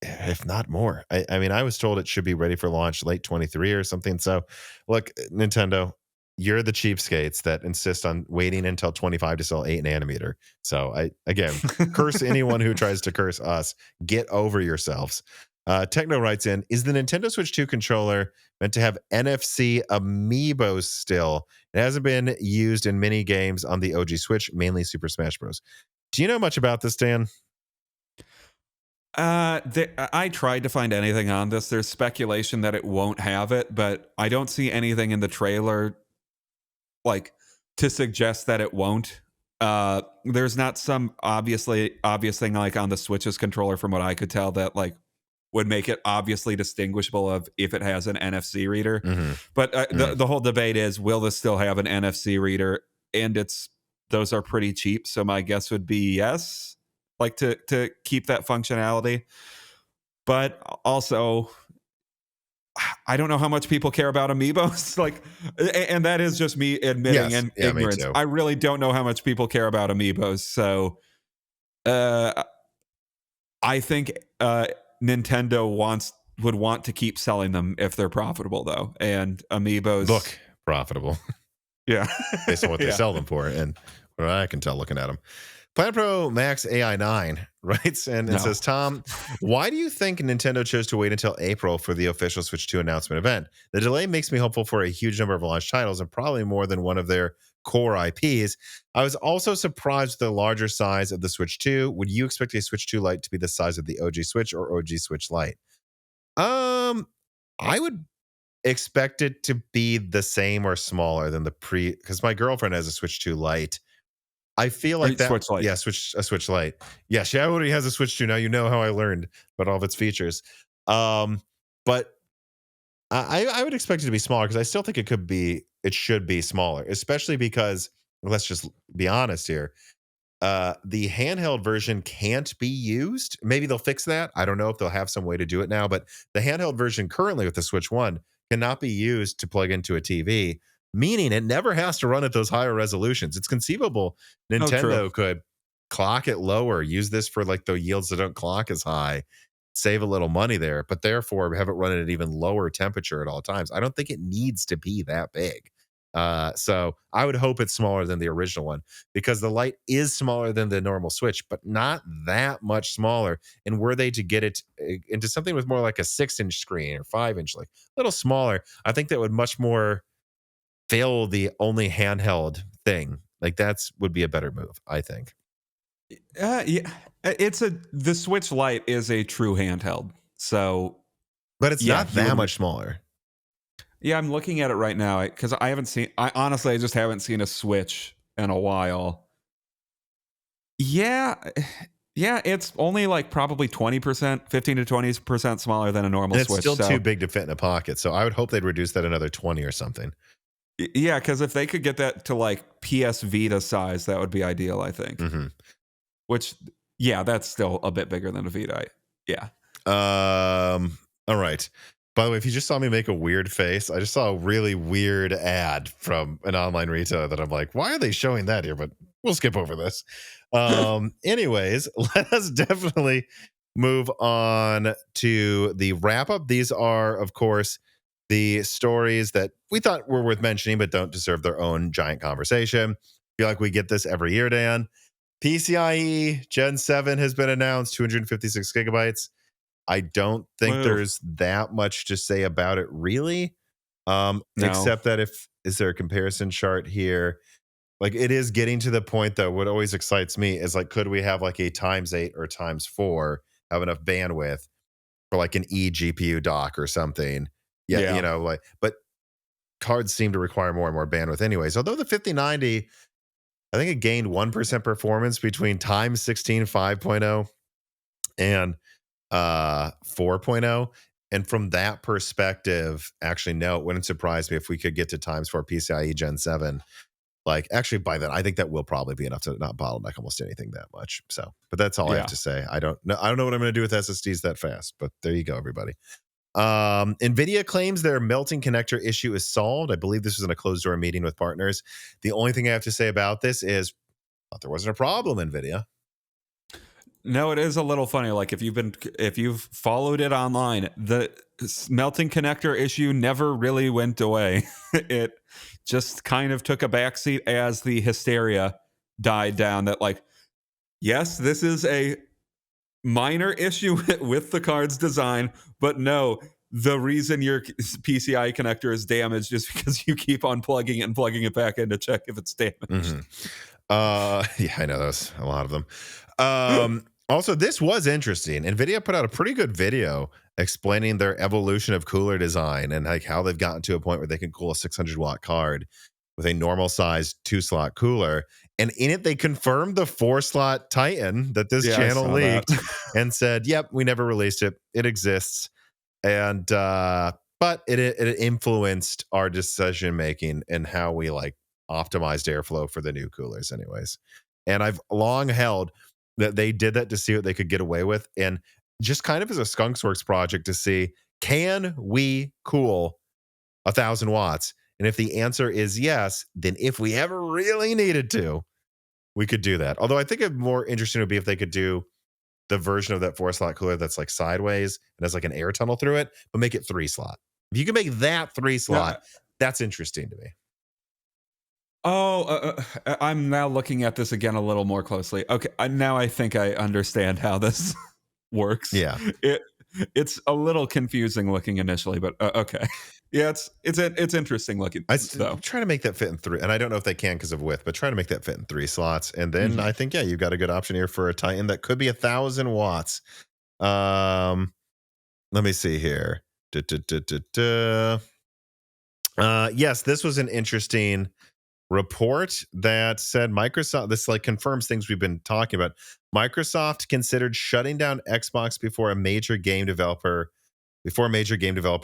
if not more. I mean, I was told it should be ready for launch late 23 or something. So, look, Nintendo, you're the cheapskates that insist on waiting until 25 to sell 8 nanometer. So, again, curse anyone who tries to curse us. Get over yourselves. Techno writes in, is the Nintendo Switch 2 controller meant to have NFC amiibos still? It hasn't been used in many games on the OG Switch, mainly Super Smash Bros. Do you know much about this, Dan?
I tried to find anything on this. There's speculation that it won't have it, but I don't see anything in the trailer like to suggest that it won't. There's not some obvious thing like on the Switch's controller, from what I could tell, that like would make it obviously distinguishable of if it has an NFC reader.
Mm-hmm.
But the whole debate is, will this still have an NFC reader? And those are pretty cheap, so my guess would be yes, like to keep that functionality. But also, I don't know how much people care about amiibos. Like, and that is just me admitting ignorance.
Me too.
I really don't know how much people care about amiibos. So, I think Nintendo would want to keep selling them if they're profitable, though. And amiibos
look profitable.
Yeah,
based on what they sell them for, and what I can tell looking at them. Planet Pro Max AI9 writes and says, Tom, why do you think Nintendo chose to wait until April for the official Switch 2 announcement event? The delay makes me hopeful for a huge number of launch titles and probably more than one of their core IPs. I was also surprised with the larger size of the Switch 2. Would you expect a Switch 2 Lite to be the size of the OG Switch or OG Switch Lite? I would expect it to be the same or smaller than the because my girlfriend has a Switch 2 Lite. I feel like that.
Switch Lite.
Yeah, a Switch Lite. Yeah, she already has a Switch 2 now. You know how I learned about all of its features. But I would expect it to be smaller because I still think it should be smaller, especially because, let's just be honest here. The handheld version can't be used. Maybe they'll fix that. I don't know if they'll have some way to do it now, but the handheld version currently with the Switch 1 cannot be used to plug into a TV, meaning it never has to run at those higher resolutions. It's conceivable Nintendo could clock it lower, use this for like the yields that don't clock as high, save a little money there, but therefore have it run at an even lower temperature at all times. I don't think it needs to be that big. So I would hope it's smaller than the original one, because the Lite is smaller than the normal Switch, but not that much smaller. And were they to get it into something with more like a 6-inch screen or 5-inch, like a little smaller, I think that would much more fill the only handheld thing. Like would be a better move, I think.
Yeah, the Switch Lite is a true handheld. So,
but it's not that much smaller.
Yeah, I'm looking at it right now because I honestly just haven't seen a Switch in a while. Yeah, it's only like probably 20%, 15 to 20% smaller than a normal Switch.
It's still too big to fit in a pocket. So I would hope they'd reduce that another 20 or something.
Yeah, because if they could get that to like PS Vita size, that would be ideal, I think.
Mm-hmm.
Which, yeah, that's still a bit bigger than a Vita. Yeah.
All right. By the way, if you just saw me make a weird face, I just saw a really weird ad from an online retailer that I'm like, why are they showing that here? But we'll skip over this. Anyways, let us definitely move on to the wrap up. These are, of course, the stories that we thought were worth mentioning, but don't deserve their own giant conversation. I feel like we get this every year, Dan. PCIe Gen 7 has been announced, 256 gigabytes. I don't think there's that much to say about it, really. Except that is there a comparison chart here? Like, it is getting to the point, though, what always excites me is like, could we have like a x8 or x4 have enough bandwidth for like an eGPU dock or something? Yeah. You know, like, but cards seem to require more and more bandwidth anyways. Although the 5090, I think it gained 1% performance between x16 5.0 and 4.0. And from that perspective, actually, no, it wouldn't surprise me if we could get to x4 PCIe Gen 7. Like, actually, by then, I think that will probably be enough to not bottleneck almost anything that much. So, but that's all I have to say. I don't know what I'm going to do with SSDs that fast, but there you go, everybody. Nvidia claims their melting connector issue is solved. I believe this was in a closed door meeting with partners. The only thing I have to say about this is, thought there wasn't a problem, Nvidia.
No, it is a little funny. Like if you've followed it online, the melting connector issue never really went away. It just kind of took a backseat as the hysteria died down. That like, yes, this is a minor issue with the card's design, but no, the reason your PCIe connector is damaged is because you keep on plugging it and plugging it back in to check if it's damaged.
Yeah, I know those, a lot of them. Also, this was interesting. Nvidia put out a pretty good video explaining their evolution of cooler design and like how they've gotten to a point where they can cool a 600-watt card with a normal sized 2-slot cooler. And in it, they confirmed the 4-slot Titan that this channel leaked and said, yep, we never released it. It exists. And but it influenced our decision making and how we like optimized airflow for the new coolers anyways. And I've long held that they did that to see what they could get away with, and just kind of as a Skunksworks project to see, can we cool 1,000 watts? And if the answer is yes, then if we ever really needed to, we could do that. Although I think it more interesting would be if they could do the version of that 4-slot cooler that's like sideways and has like an air tunnel through it, but make it 3-slot. If you can make that 3-slot, that's interesting to me.
I'm now looking at this again a little more closely. Okay, now I think I understand how this works.
Yeah,
it's a little confusing looking initially, but okay. Yeah, it's interesting looking.
So try to make that fit in 3, and I don't know if they can because of width, but try to make that fit in 3 slots, and then I think you've got a good option here for a Titan that could be 1,000 watts. Let me see here. Yes, this was an interesting report that said Microsoft, this like confirms things we've been talking about. Microsoft considered shutting down Xbox before major game developer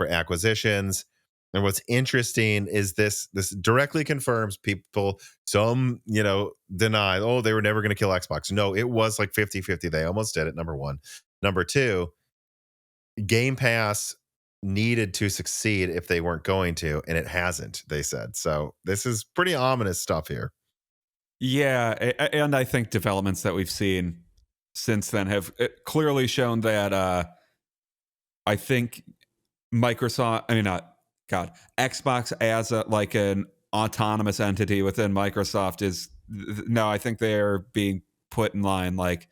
acquisitions. And what's interesting is this directly confirms people, some, deny, oh, they were never going to kill Xbox. No, it was like 50-50. They almost did it, number one. Number two, Game Pass needed to succeed if they weren't going to, and it hasn't, they said. So this is pretty ominous stuff here.
Yeah, and I think developments that we've seen since then have clearly shown that I think Xbox as an autonomous entity within Microsoft I think they're being put in line. Like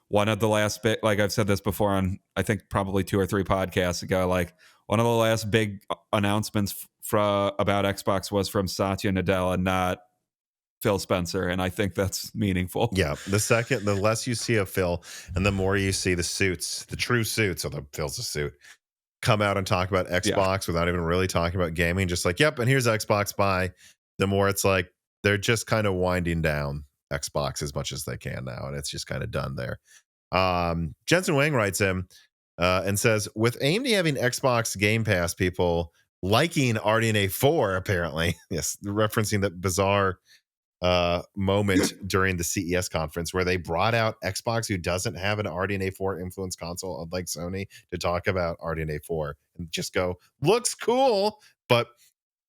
one of the last big, like I've said this before on I think probably 2 or 3 podcasts ago, like one of the last big announcements about Xbox was from Satya Nadella and not Phil Spencer, and I think that's meaningful.
Yeah, the less you see of Phil, and the more you see the true suits, although Phil's a suit, come out and talk about Xbox without even really talking about gaming, just like, yep, and here's Xbox, bye. The more it's like they're just kind of winding down Xbox as much as they can now, and it's just kind of done there. Jensen Wang writes him and says, with AMD having Xbox Game Pass, people liking RDNA 4, apparently, yes, referencing that bizarre moment during the CES conference where they brought out Xbox, who doesn't have an RDNA 4 influence console, unlike Sony, to talk about RDNA 4 and just go, looks cool, but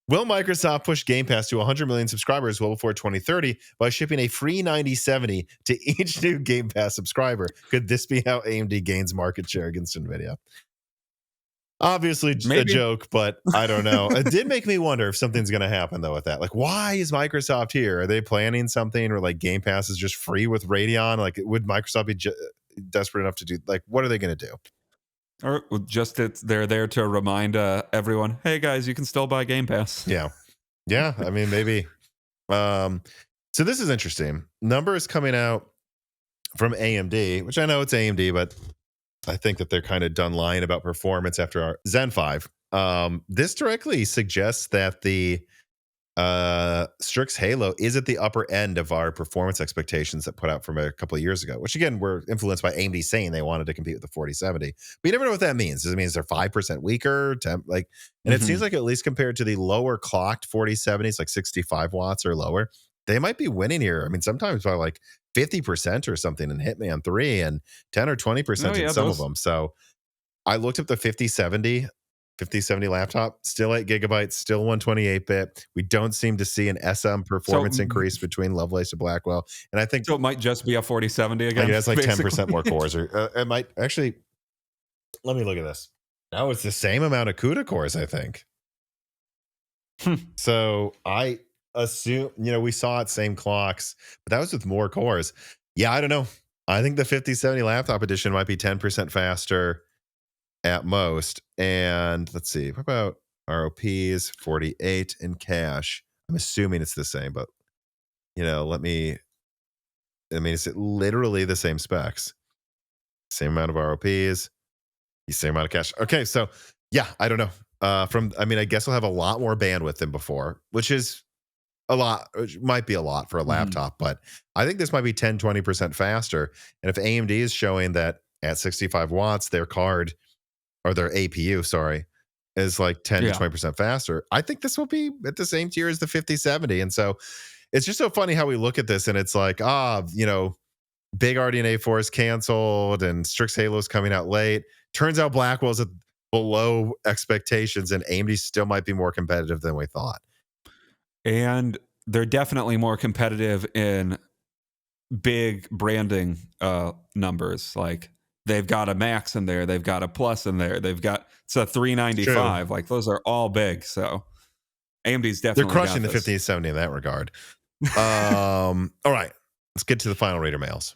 will Microsoft push Game Pass to 100 million subscribers well before 2030 by shipping a free 9070 to each new Game Pass subscriber? Could this be how AMD gains market share against Nvidia? Obviously a joke, but I don't know. It did make me wonder if something's going to happen though with that. Like, why is Microsoft here? Are they planning something, or like Game Pass is just free with Radeon? Like, would Microsoft be desperate enough to do, like, what are they going to do?
Or just they're there to remind everyone, hey guys, you can still buy Game Pass.
Yeah. I mean, maybe. So this is interesting. Numbers coming out from AMD, which I know it's AMD, but I think that they're kind of done lying about performance after our Zen 5. This directly suggests that the Strix Halo is at the upper end of our performance expectations that put out from a couple of years ago, which again were influenced by AMD saying they wanted to compete with the 4070. But you never know what that means. Does it mean they're 5% weaker? It seems like at least compared to the lower clocked 4070s, like 65 watts or lower, they might be winning here. I mean, sometimes by like 50% or something in Hitman 3 and 10 or 20% in some of them. So I looked up the 5070 laptop, still 8 gigabytes, still 128-bit. We don't seem to see an SM performance increase between Lovelace and Blackwell. And I think
so. It might just be a 4070 again.
Like it has like 10% more cores, or it might actually. Let me look at this. Now it's the same amount of CUDA cores, I think. So I assume, we saw it same clocks, but that was with more cores. Yeah, I don't know. I think the 5070 laptop edition might be 10% faster at most. And let's see, what about ROPs? 48 in cache. I'm assuming it's the same, but it's literally the same specs, same amount of ROPs, the same amount of cache. Okay, so yeah, I don't know. I guess we'll have a lot more bandwidth than before, which is a lot, which might be a lot for a laptop, but I think this might be 10, 20% faster. And if AMD is showing that at 65 watts, their card, or their APU, sorry, is like 10 to 20% faster, I think this will be at the same tier as the 5070. And so it's just so funny how we look at this and it's like, big RDNA 4 is canceled and Strix Halo's coming out late. Turns out Blackwell's at below expectations and AMD still might be more competitive than we thought.
And they're definitely more competitive in big branding numbers. Like they've got a max in there, they've got a plus in there, it's a 395. Like those are all big. So AMD's definitely
they're crushing the 5070 in that regard. All right, let's get to the final reader mails.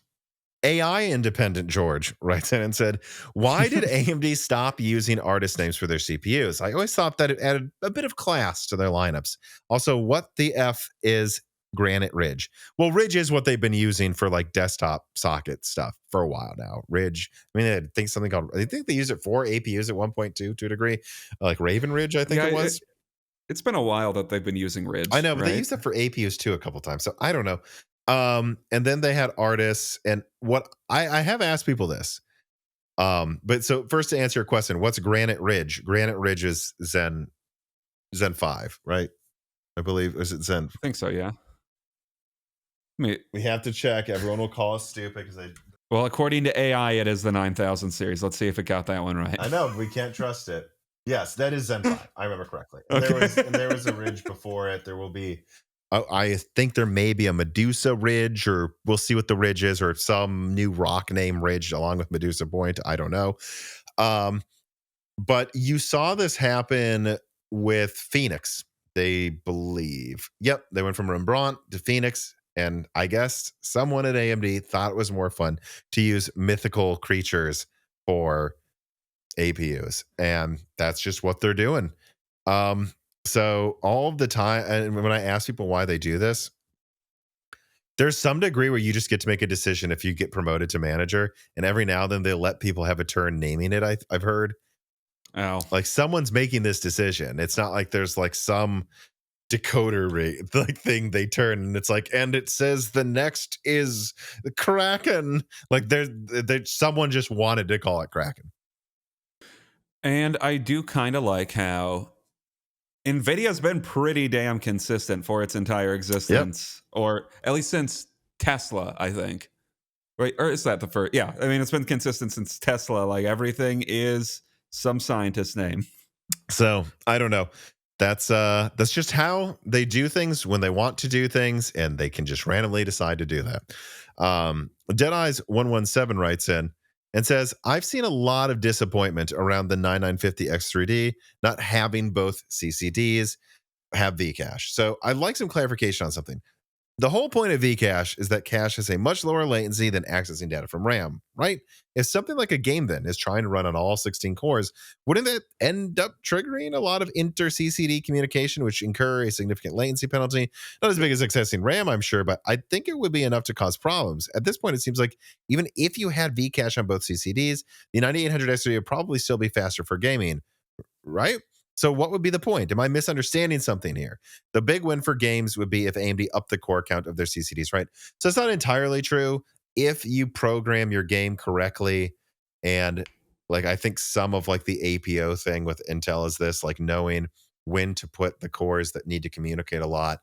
AI independent George writes in and said, why did AMD stop using artist names for their CPUs? I always thought that it added a bit of class to their lineups. Also, what the F is Granite Ridge? Well, Ridge is what they've been using for like desktop socket stuff for a while now. Ridge, I think they use it for APUs at 1.2 to a degree, like Raven Ridge, I think it was.
It's been a while that they've been using Ridge.
I know, but they used it for APUs too a couple times. So I don't know. And then they had artists, and what I have asked people this. But so first to answer your question, what's Granite Ridge? Granite Ridge is Zen 5, right? I believe. Is it Zen?
I think so, yeah.
We have to check. Everyone will call us stupid because they.
Well, according to AI, it is the 9000 series. Let's see if it got that one right.
I know, we can't trust it. Yes, that is Zen 5. I remember correctly. And there was a Ridge before it. There will be. I think there may be a Medusa Ridge, or we'll see what the Ridge is, or some new rock name Ridge along with Medusa Point. I don't know. But you saw this happen with Phoenix, they believe. Yep, they went from Rembrandt to Phoenix, and I guess someone at AMD thought it was more fun to use mythical creatures for APUs, and that's just what they're doing. So all the time, and when I ask people why they do this, there's some degree where you just get to make a decision if you get promoted to manager, and every now and then they let people have a turn naming it. I've heard.
Oh,
like someone's making this decision. It's not like there's like some decoder like thing they turn, and it's like, and it says the next is the Kraken. Like there's someone just wanted to call it Kraken.
And I do kind of like how Nvidia's been pretty damn consistent for its entire existence, or at least since Tesla, I think. Right? Or is that the first? Yeah. I mean, it's been consistent since Tesla. Like everything is some scientist's name.
So I don't know. That's just how they do things when they want to do things, and they can just randomly decide to do that. Deadeyes 117 writes in and says, I've seen a lot of disappointment around the 9950X3D not having both CCDs have Vcache. So I'd like some clarification on something. The whole point of Vcache is that cache has a much lower latency than accessing data from RAM, right? If something like a game then is trying to run on all 16 cores, wouldn't that end up triggering a lot of inter-CCD communication, which incur a significant latency penalty? Not as big as accessing RAM, I'm sure, but I think it would be enough to cause problems. At this point, it seems like even if you had Vcache on both CCDs, the 9800X3 would probably still be faster for gaming, right? So what would be the point? Am I misunderstanding something here? The big win for games would be if AMD upped the core count of their CCDs, right? So it's not entirely true. If you program your game correctly, and like I think some of like the APO thing with Intel is this, like knowing when to put the cores that need to communicate a lot.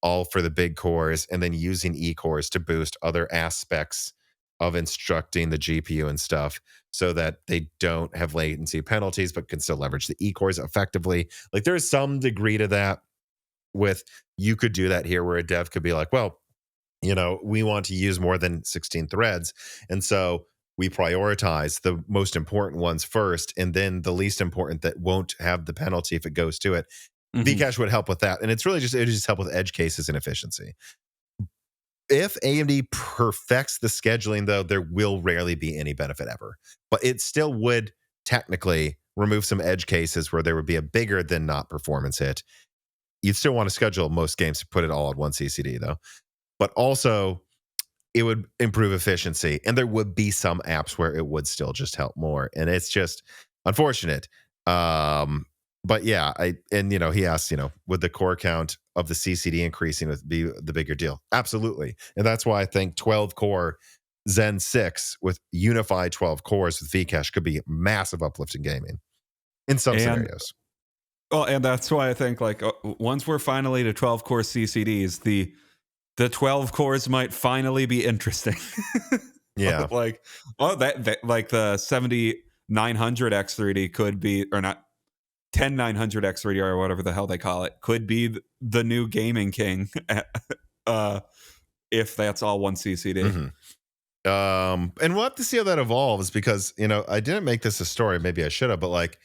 all for the big cores, and then using E-cores to boost other aspects of instructing the GPU and stuff so that they don't have latency penalties, but can still leverage the E-cores effectively. Like there's some degree to that with, you could do that here where a dev could be like, well, we want to use more than 16 threads. And so we prioritize the most important ones first, and then the least important that won't have the penalty if it goes to it. Vcache would help with that. And it would just help with edge cases and efficiency. If AMD perfects the scheduling, though, there will rarely be any benefit ever. But it still would technically remove some edge cases where there would be a bigger than not performance hit. You'd still want to schedule most games to put it all on one CCD, though. But also, it would improve efficiency. And there would be some apps where it would still just help more. And it's just unfortunate. But yeah, he asked, would the core count of the CCD increasing be the bigger deal? Absolutely. And that's why I think 12 core Zen 6 with unified 12 cores with Vcache could be massive uplift in gaming in some scenarios.
Well, and that's why I think once we're finally to 12 core CCDs, the 12 cores might finally be interesting.
Yeah.
Like the 7900 X3D could be, or not, 10900 X3D or whatever the hell they call it, could be the new gaming king if that's all one CCD.
And we'll have to see how that evolves because, I didn't make this a story. Maybe I should have, but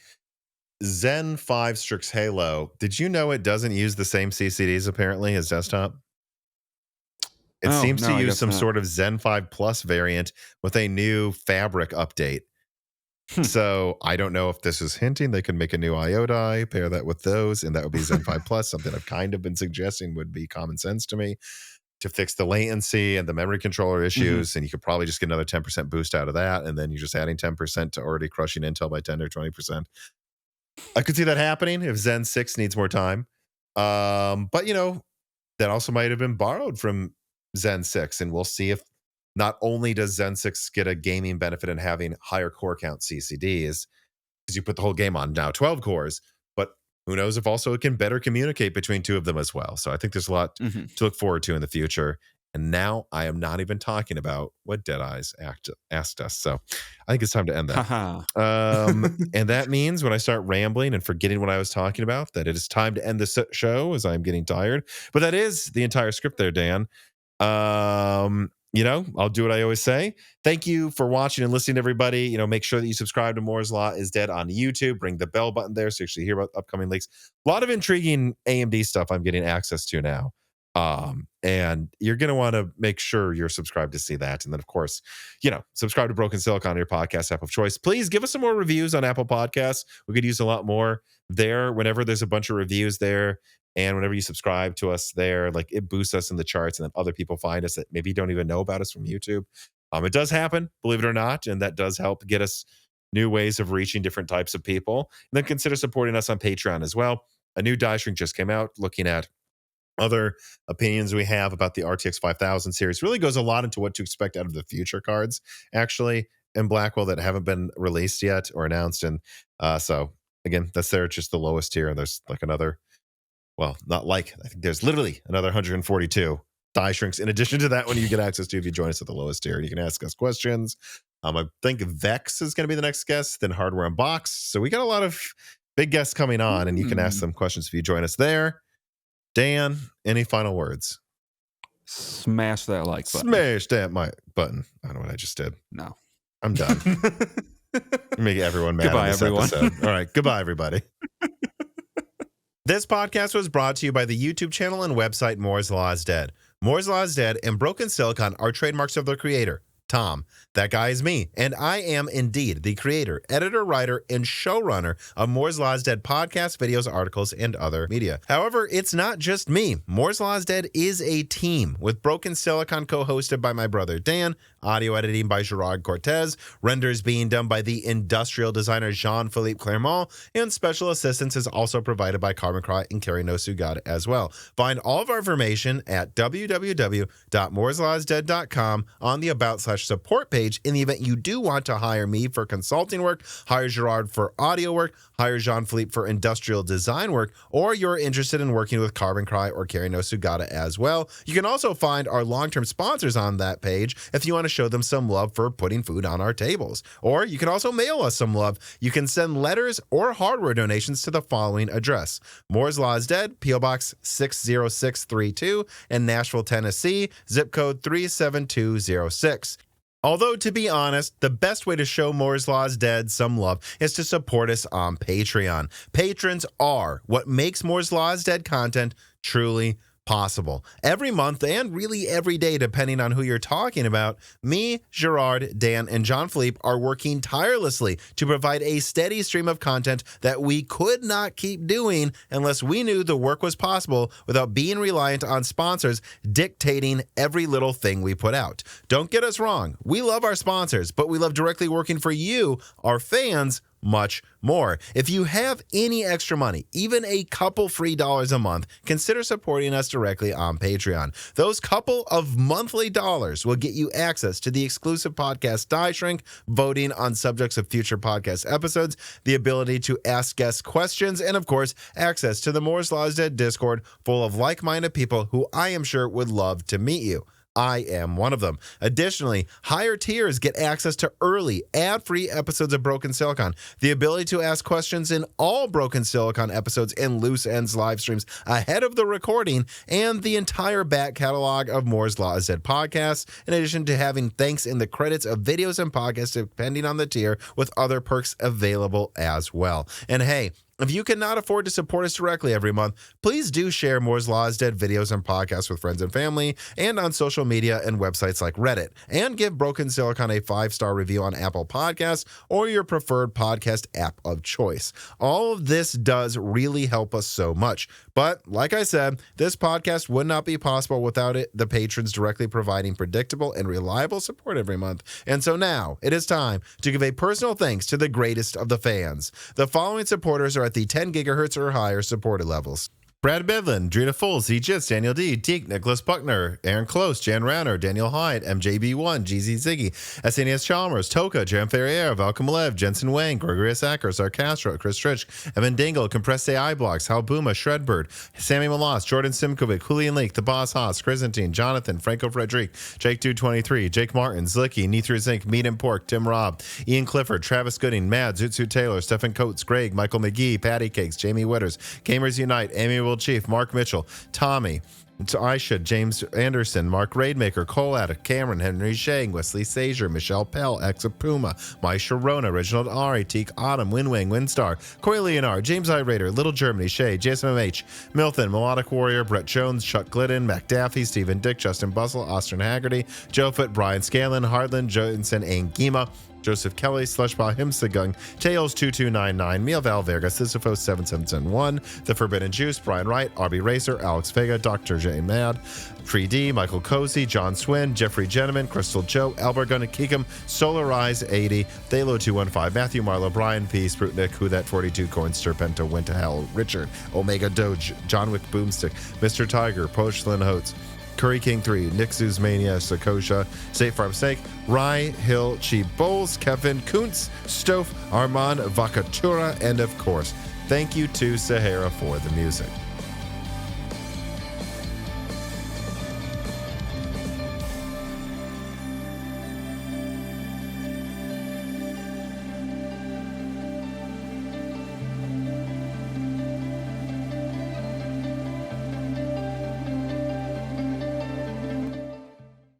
Zen 5 Strix Halo, did you know it doesn't use the same CCDs apparently as desktop? It seems to use some sort of Zen 5 Plus variant with a new fabric update. So I don't know if this is hinting they could make a new IO die, pair that with those, and that would be Zen 5 Plus, something I've kind of been suggesting would be common sense to me to fix the latency and the memory controller issues. And you could probably just get another 10% boost out of that. And then you're just adding 10% to already crushing Intel by 10 or 20%. I could see that happening if Zen 6 needs more time. But, that also might have been borrowed from Zen 6. And we'll see if not only does Zen 6 get a gaming benefit in having higher core count CCDs, because you put the whole game on now 12 cores, but who knows if also it can better communicate between two of them as well. So I think there's a lot to look forward to in the future. And now I am not even talking about what Deadeyes asked us. So I think it's time to end that. And that means when I start rambling and forgetting what I was talking about, that it is time to end the show as I'm getting tired. But that is the entire script there, Dan. I'll do what I always say. Thank you for watching and listening, everybody. Make sure that you subscribe to Moore's Law is Dead on YouTube. Ring the bell button there so you actually hear about upcoming leaks. A lot of intriguing AMD stuff I'm getting access to now. And you're going to want to make sure you're subscribed to see that. And then, of course, subscribe to Broken Silicon on your podcast app of choice. Please give us some more reviews on Apple Podcasts. We could use a lot more there whenever there's a bunch of reviews there. And whenever you subscribe to us there, it boosts us in the charts, and then other people find us that maybe don't even know about us from YouTube. It does happen, believe it or not, and that does help get us new ways of reaching different types of people. And then consider supporting us on Patreon as well. A new die shrink just came out looking at other opinions we have about the RTX 5000 series. Really goes a lot into what to expect out of the future cards, actually, in Blackwell that haven't been released yet or announced. And so, again, that's just the lowest tier. And there's another... Well, I think there's literally another 142 die shrinks in addition to that one you get access to if you join us at the lowest tier. You can ask us questions. I think Vex is going to be the next guest, then Hardware Unboxed. So we got a lot of big guests coming on, and you can ask them questions if you join us there. Dan, any final words?
Smash that like button.
Smash that button. I don't know what I just did.
No.
I'm done. Make everyone mad.
Goodbye,
on this
everyone.
episode. All right. Goodbye, everybody. This podcast was brought to you by the YouTube channel and website Moore's Law is Dead. Moore's Law is Dead and Broken Silicon are trademarks of their creator, Tom. That guy is me, and I am indeed the creator, editor, writer, and showrunner of Moore's Law is Dead podcasts, videos, articles, and other media. However, it's not just me. Moore's Law is Dead is a team, with Broken Silicon co-hosted by my brother Dan, audio editing by Gerard Cortez, renders being done by the industrial designer Jean-Philippe Clermont, and special assistance is also provided by Carmen Cry and Carrie Nosugad as well. Find all of our information at www.mooreslawsdead.com on the About / support page in the event you do want to hire me for consulting work, hire Gerard for audio work, hire Jean-Philippe for industrial design work, or you're interested in working with Carbon Cry or Carry No Sugata as well. You can also find our long-term sponsors on that page if you want to show them some love for putting food on our tables. Or you can also mail us some love. You can send letters or hardware donations to the following address: Moore's Law is Dead, P.O. Box 60632 in Nashville, Tennessee, zip code 37206. Although, to be honest, the best way to show Moore's Law is Dead some love is to support us on Patreon. Patrons are what makes Moore's Law is Dead content truly possible. Every month, and really every day, depending on who you're talking about, me, Gerard, Dan, and Jean-Philippe are working tirelessly to provide a steady stream of content that we could not keep doing unless we knew the work was possible without being reliant on sponsors dictating every little thing we put out. Don't get us wrong. We love our sponsors, but we love directly working for you, our fans, much more. If you have any extra money, even a couple free dollars a month, consider supporting us directly on Patreon. Those couple of monthly dollars will get you access to the exclusive podcast Die Shrink, voting on subjects of future podcast episodes, the ability to ask guest questions, and of course, access to the Moore's Law is Dead Discord full of like-minded people who I am sure would love to meet you. I am one of them. Additionally, higher tiers get access to early, ad-free episodes of Broken Silicon, the ability to ask questions in all Broken Silicon episodes and Loose Ends live streams ahead of the recording, and the entire back catalog of Moore's Law is Dead podcasts, in addition to having thanks in the credits of videos and podcasts depending on the tier, with other perks available as well. And hey, if you cannot afford to support us directly every month, please do share Moore's Law is Dead videos and podcasts with friends and family, and on social media and websites like Reddit, and give Broken Silicon a 5-star review on Apple Podcasts or your preferred podcast app of choice. All of this does really help us so much. But like I said, this podcast would not be possible without the patrons directly providing predictable and reliable support every month. And so now it is time to give a personal thanks to the greatest of the fans. The following supporters are at the 10 gigahertz or higher supported levels: Brad Bidlin, Drina Foles, Jits, Daniel D, Teak, Nicholas Buckner, Aaron Close, Jan Rauner, Daniel Hyde, MJB1, GZ Ziggy, SNES Chalmers, Toka, Jan Ferrier, Valcom Lev, Jensen Wang, Gregorius Acker, Sarcastro, Chris Trich, Evan Dingle, Compressed AI Blocks, Hal Buma, Shredbird, Sammy Malas, Jordan Simkovic, Julian Leak, The Boss Haas, Chrysantine, Jonathan, Franco Frederic, Jake Dude 23, Jake Martin, Zlicky, Nithru Zink, Meat and Pork, Tim Robb, Ian Clifford, Travis Gooding, Mad, Zutsu Taylor, Stephen Coates, Greg, Michael McGee, Patty Cakes, Jamie Witters, Gamers Unite, Amy Chief, Mark Mitchell, Tommy, Aisha, James Anderson, Mark Raidmaker, Cole Addict, Cameron, Henry Shang, Wesley Sager, Michelle Pell, Exapuma, Mai Sharona, Reginald Ari, Teak Autumn, Winwing, Windstar, Corey Leonard, James I. Raider, Little Germany, Shay, JSMH, Milton, Melodic Warrior, Brett Jones, Chuck Glidden, Mac Daffy, Stephen Dick, Justin Bustle, Austin Haggerty, Joe Foot, Brian Scanlon, Hardland, Jensen, Angima, Joseph Kelly, Slushbah Himsagung, Tails 2299, Mia Valverga, Sisyphos 7771, The Forbidden Juice, Brian Wright, RB Racer, Alex Vega, Dr. J Mad, 3D, Michael Cozy, John Swin, Jeffrey Gentleman, Crystal Joe, Albert Gunn Keekum, Solarize 80, Thalo 215, Matthew Marlowe, Brian P, Sprutnik, Who That 42, Coin Serpento, Went to Hell, Richard, Omega Doge, John Wick Boomstick, Mr. Tiger, Poshlin Hotes, Curry King 3, Nick Zuzmania, Sakosha, State Farm Snake, Rye Hill, Chi Bowles, Kevin Kuntz, Stoff, Armand, Vakatura, and of course, thank you to Sahara for the music.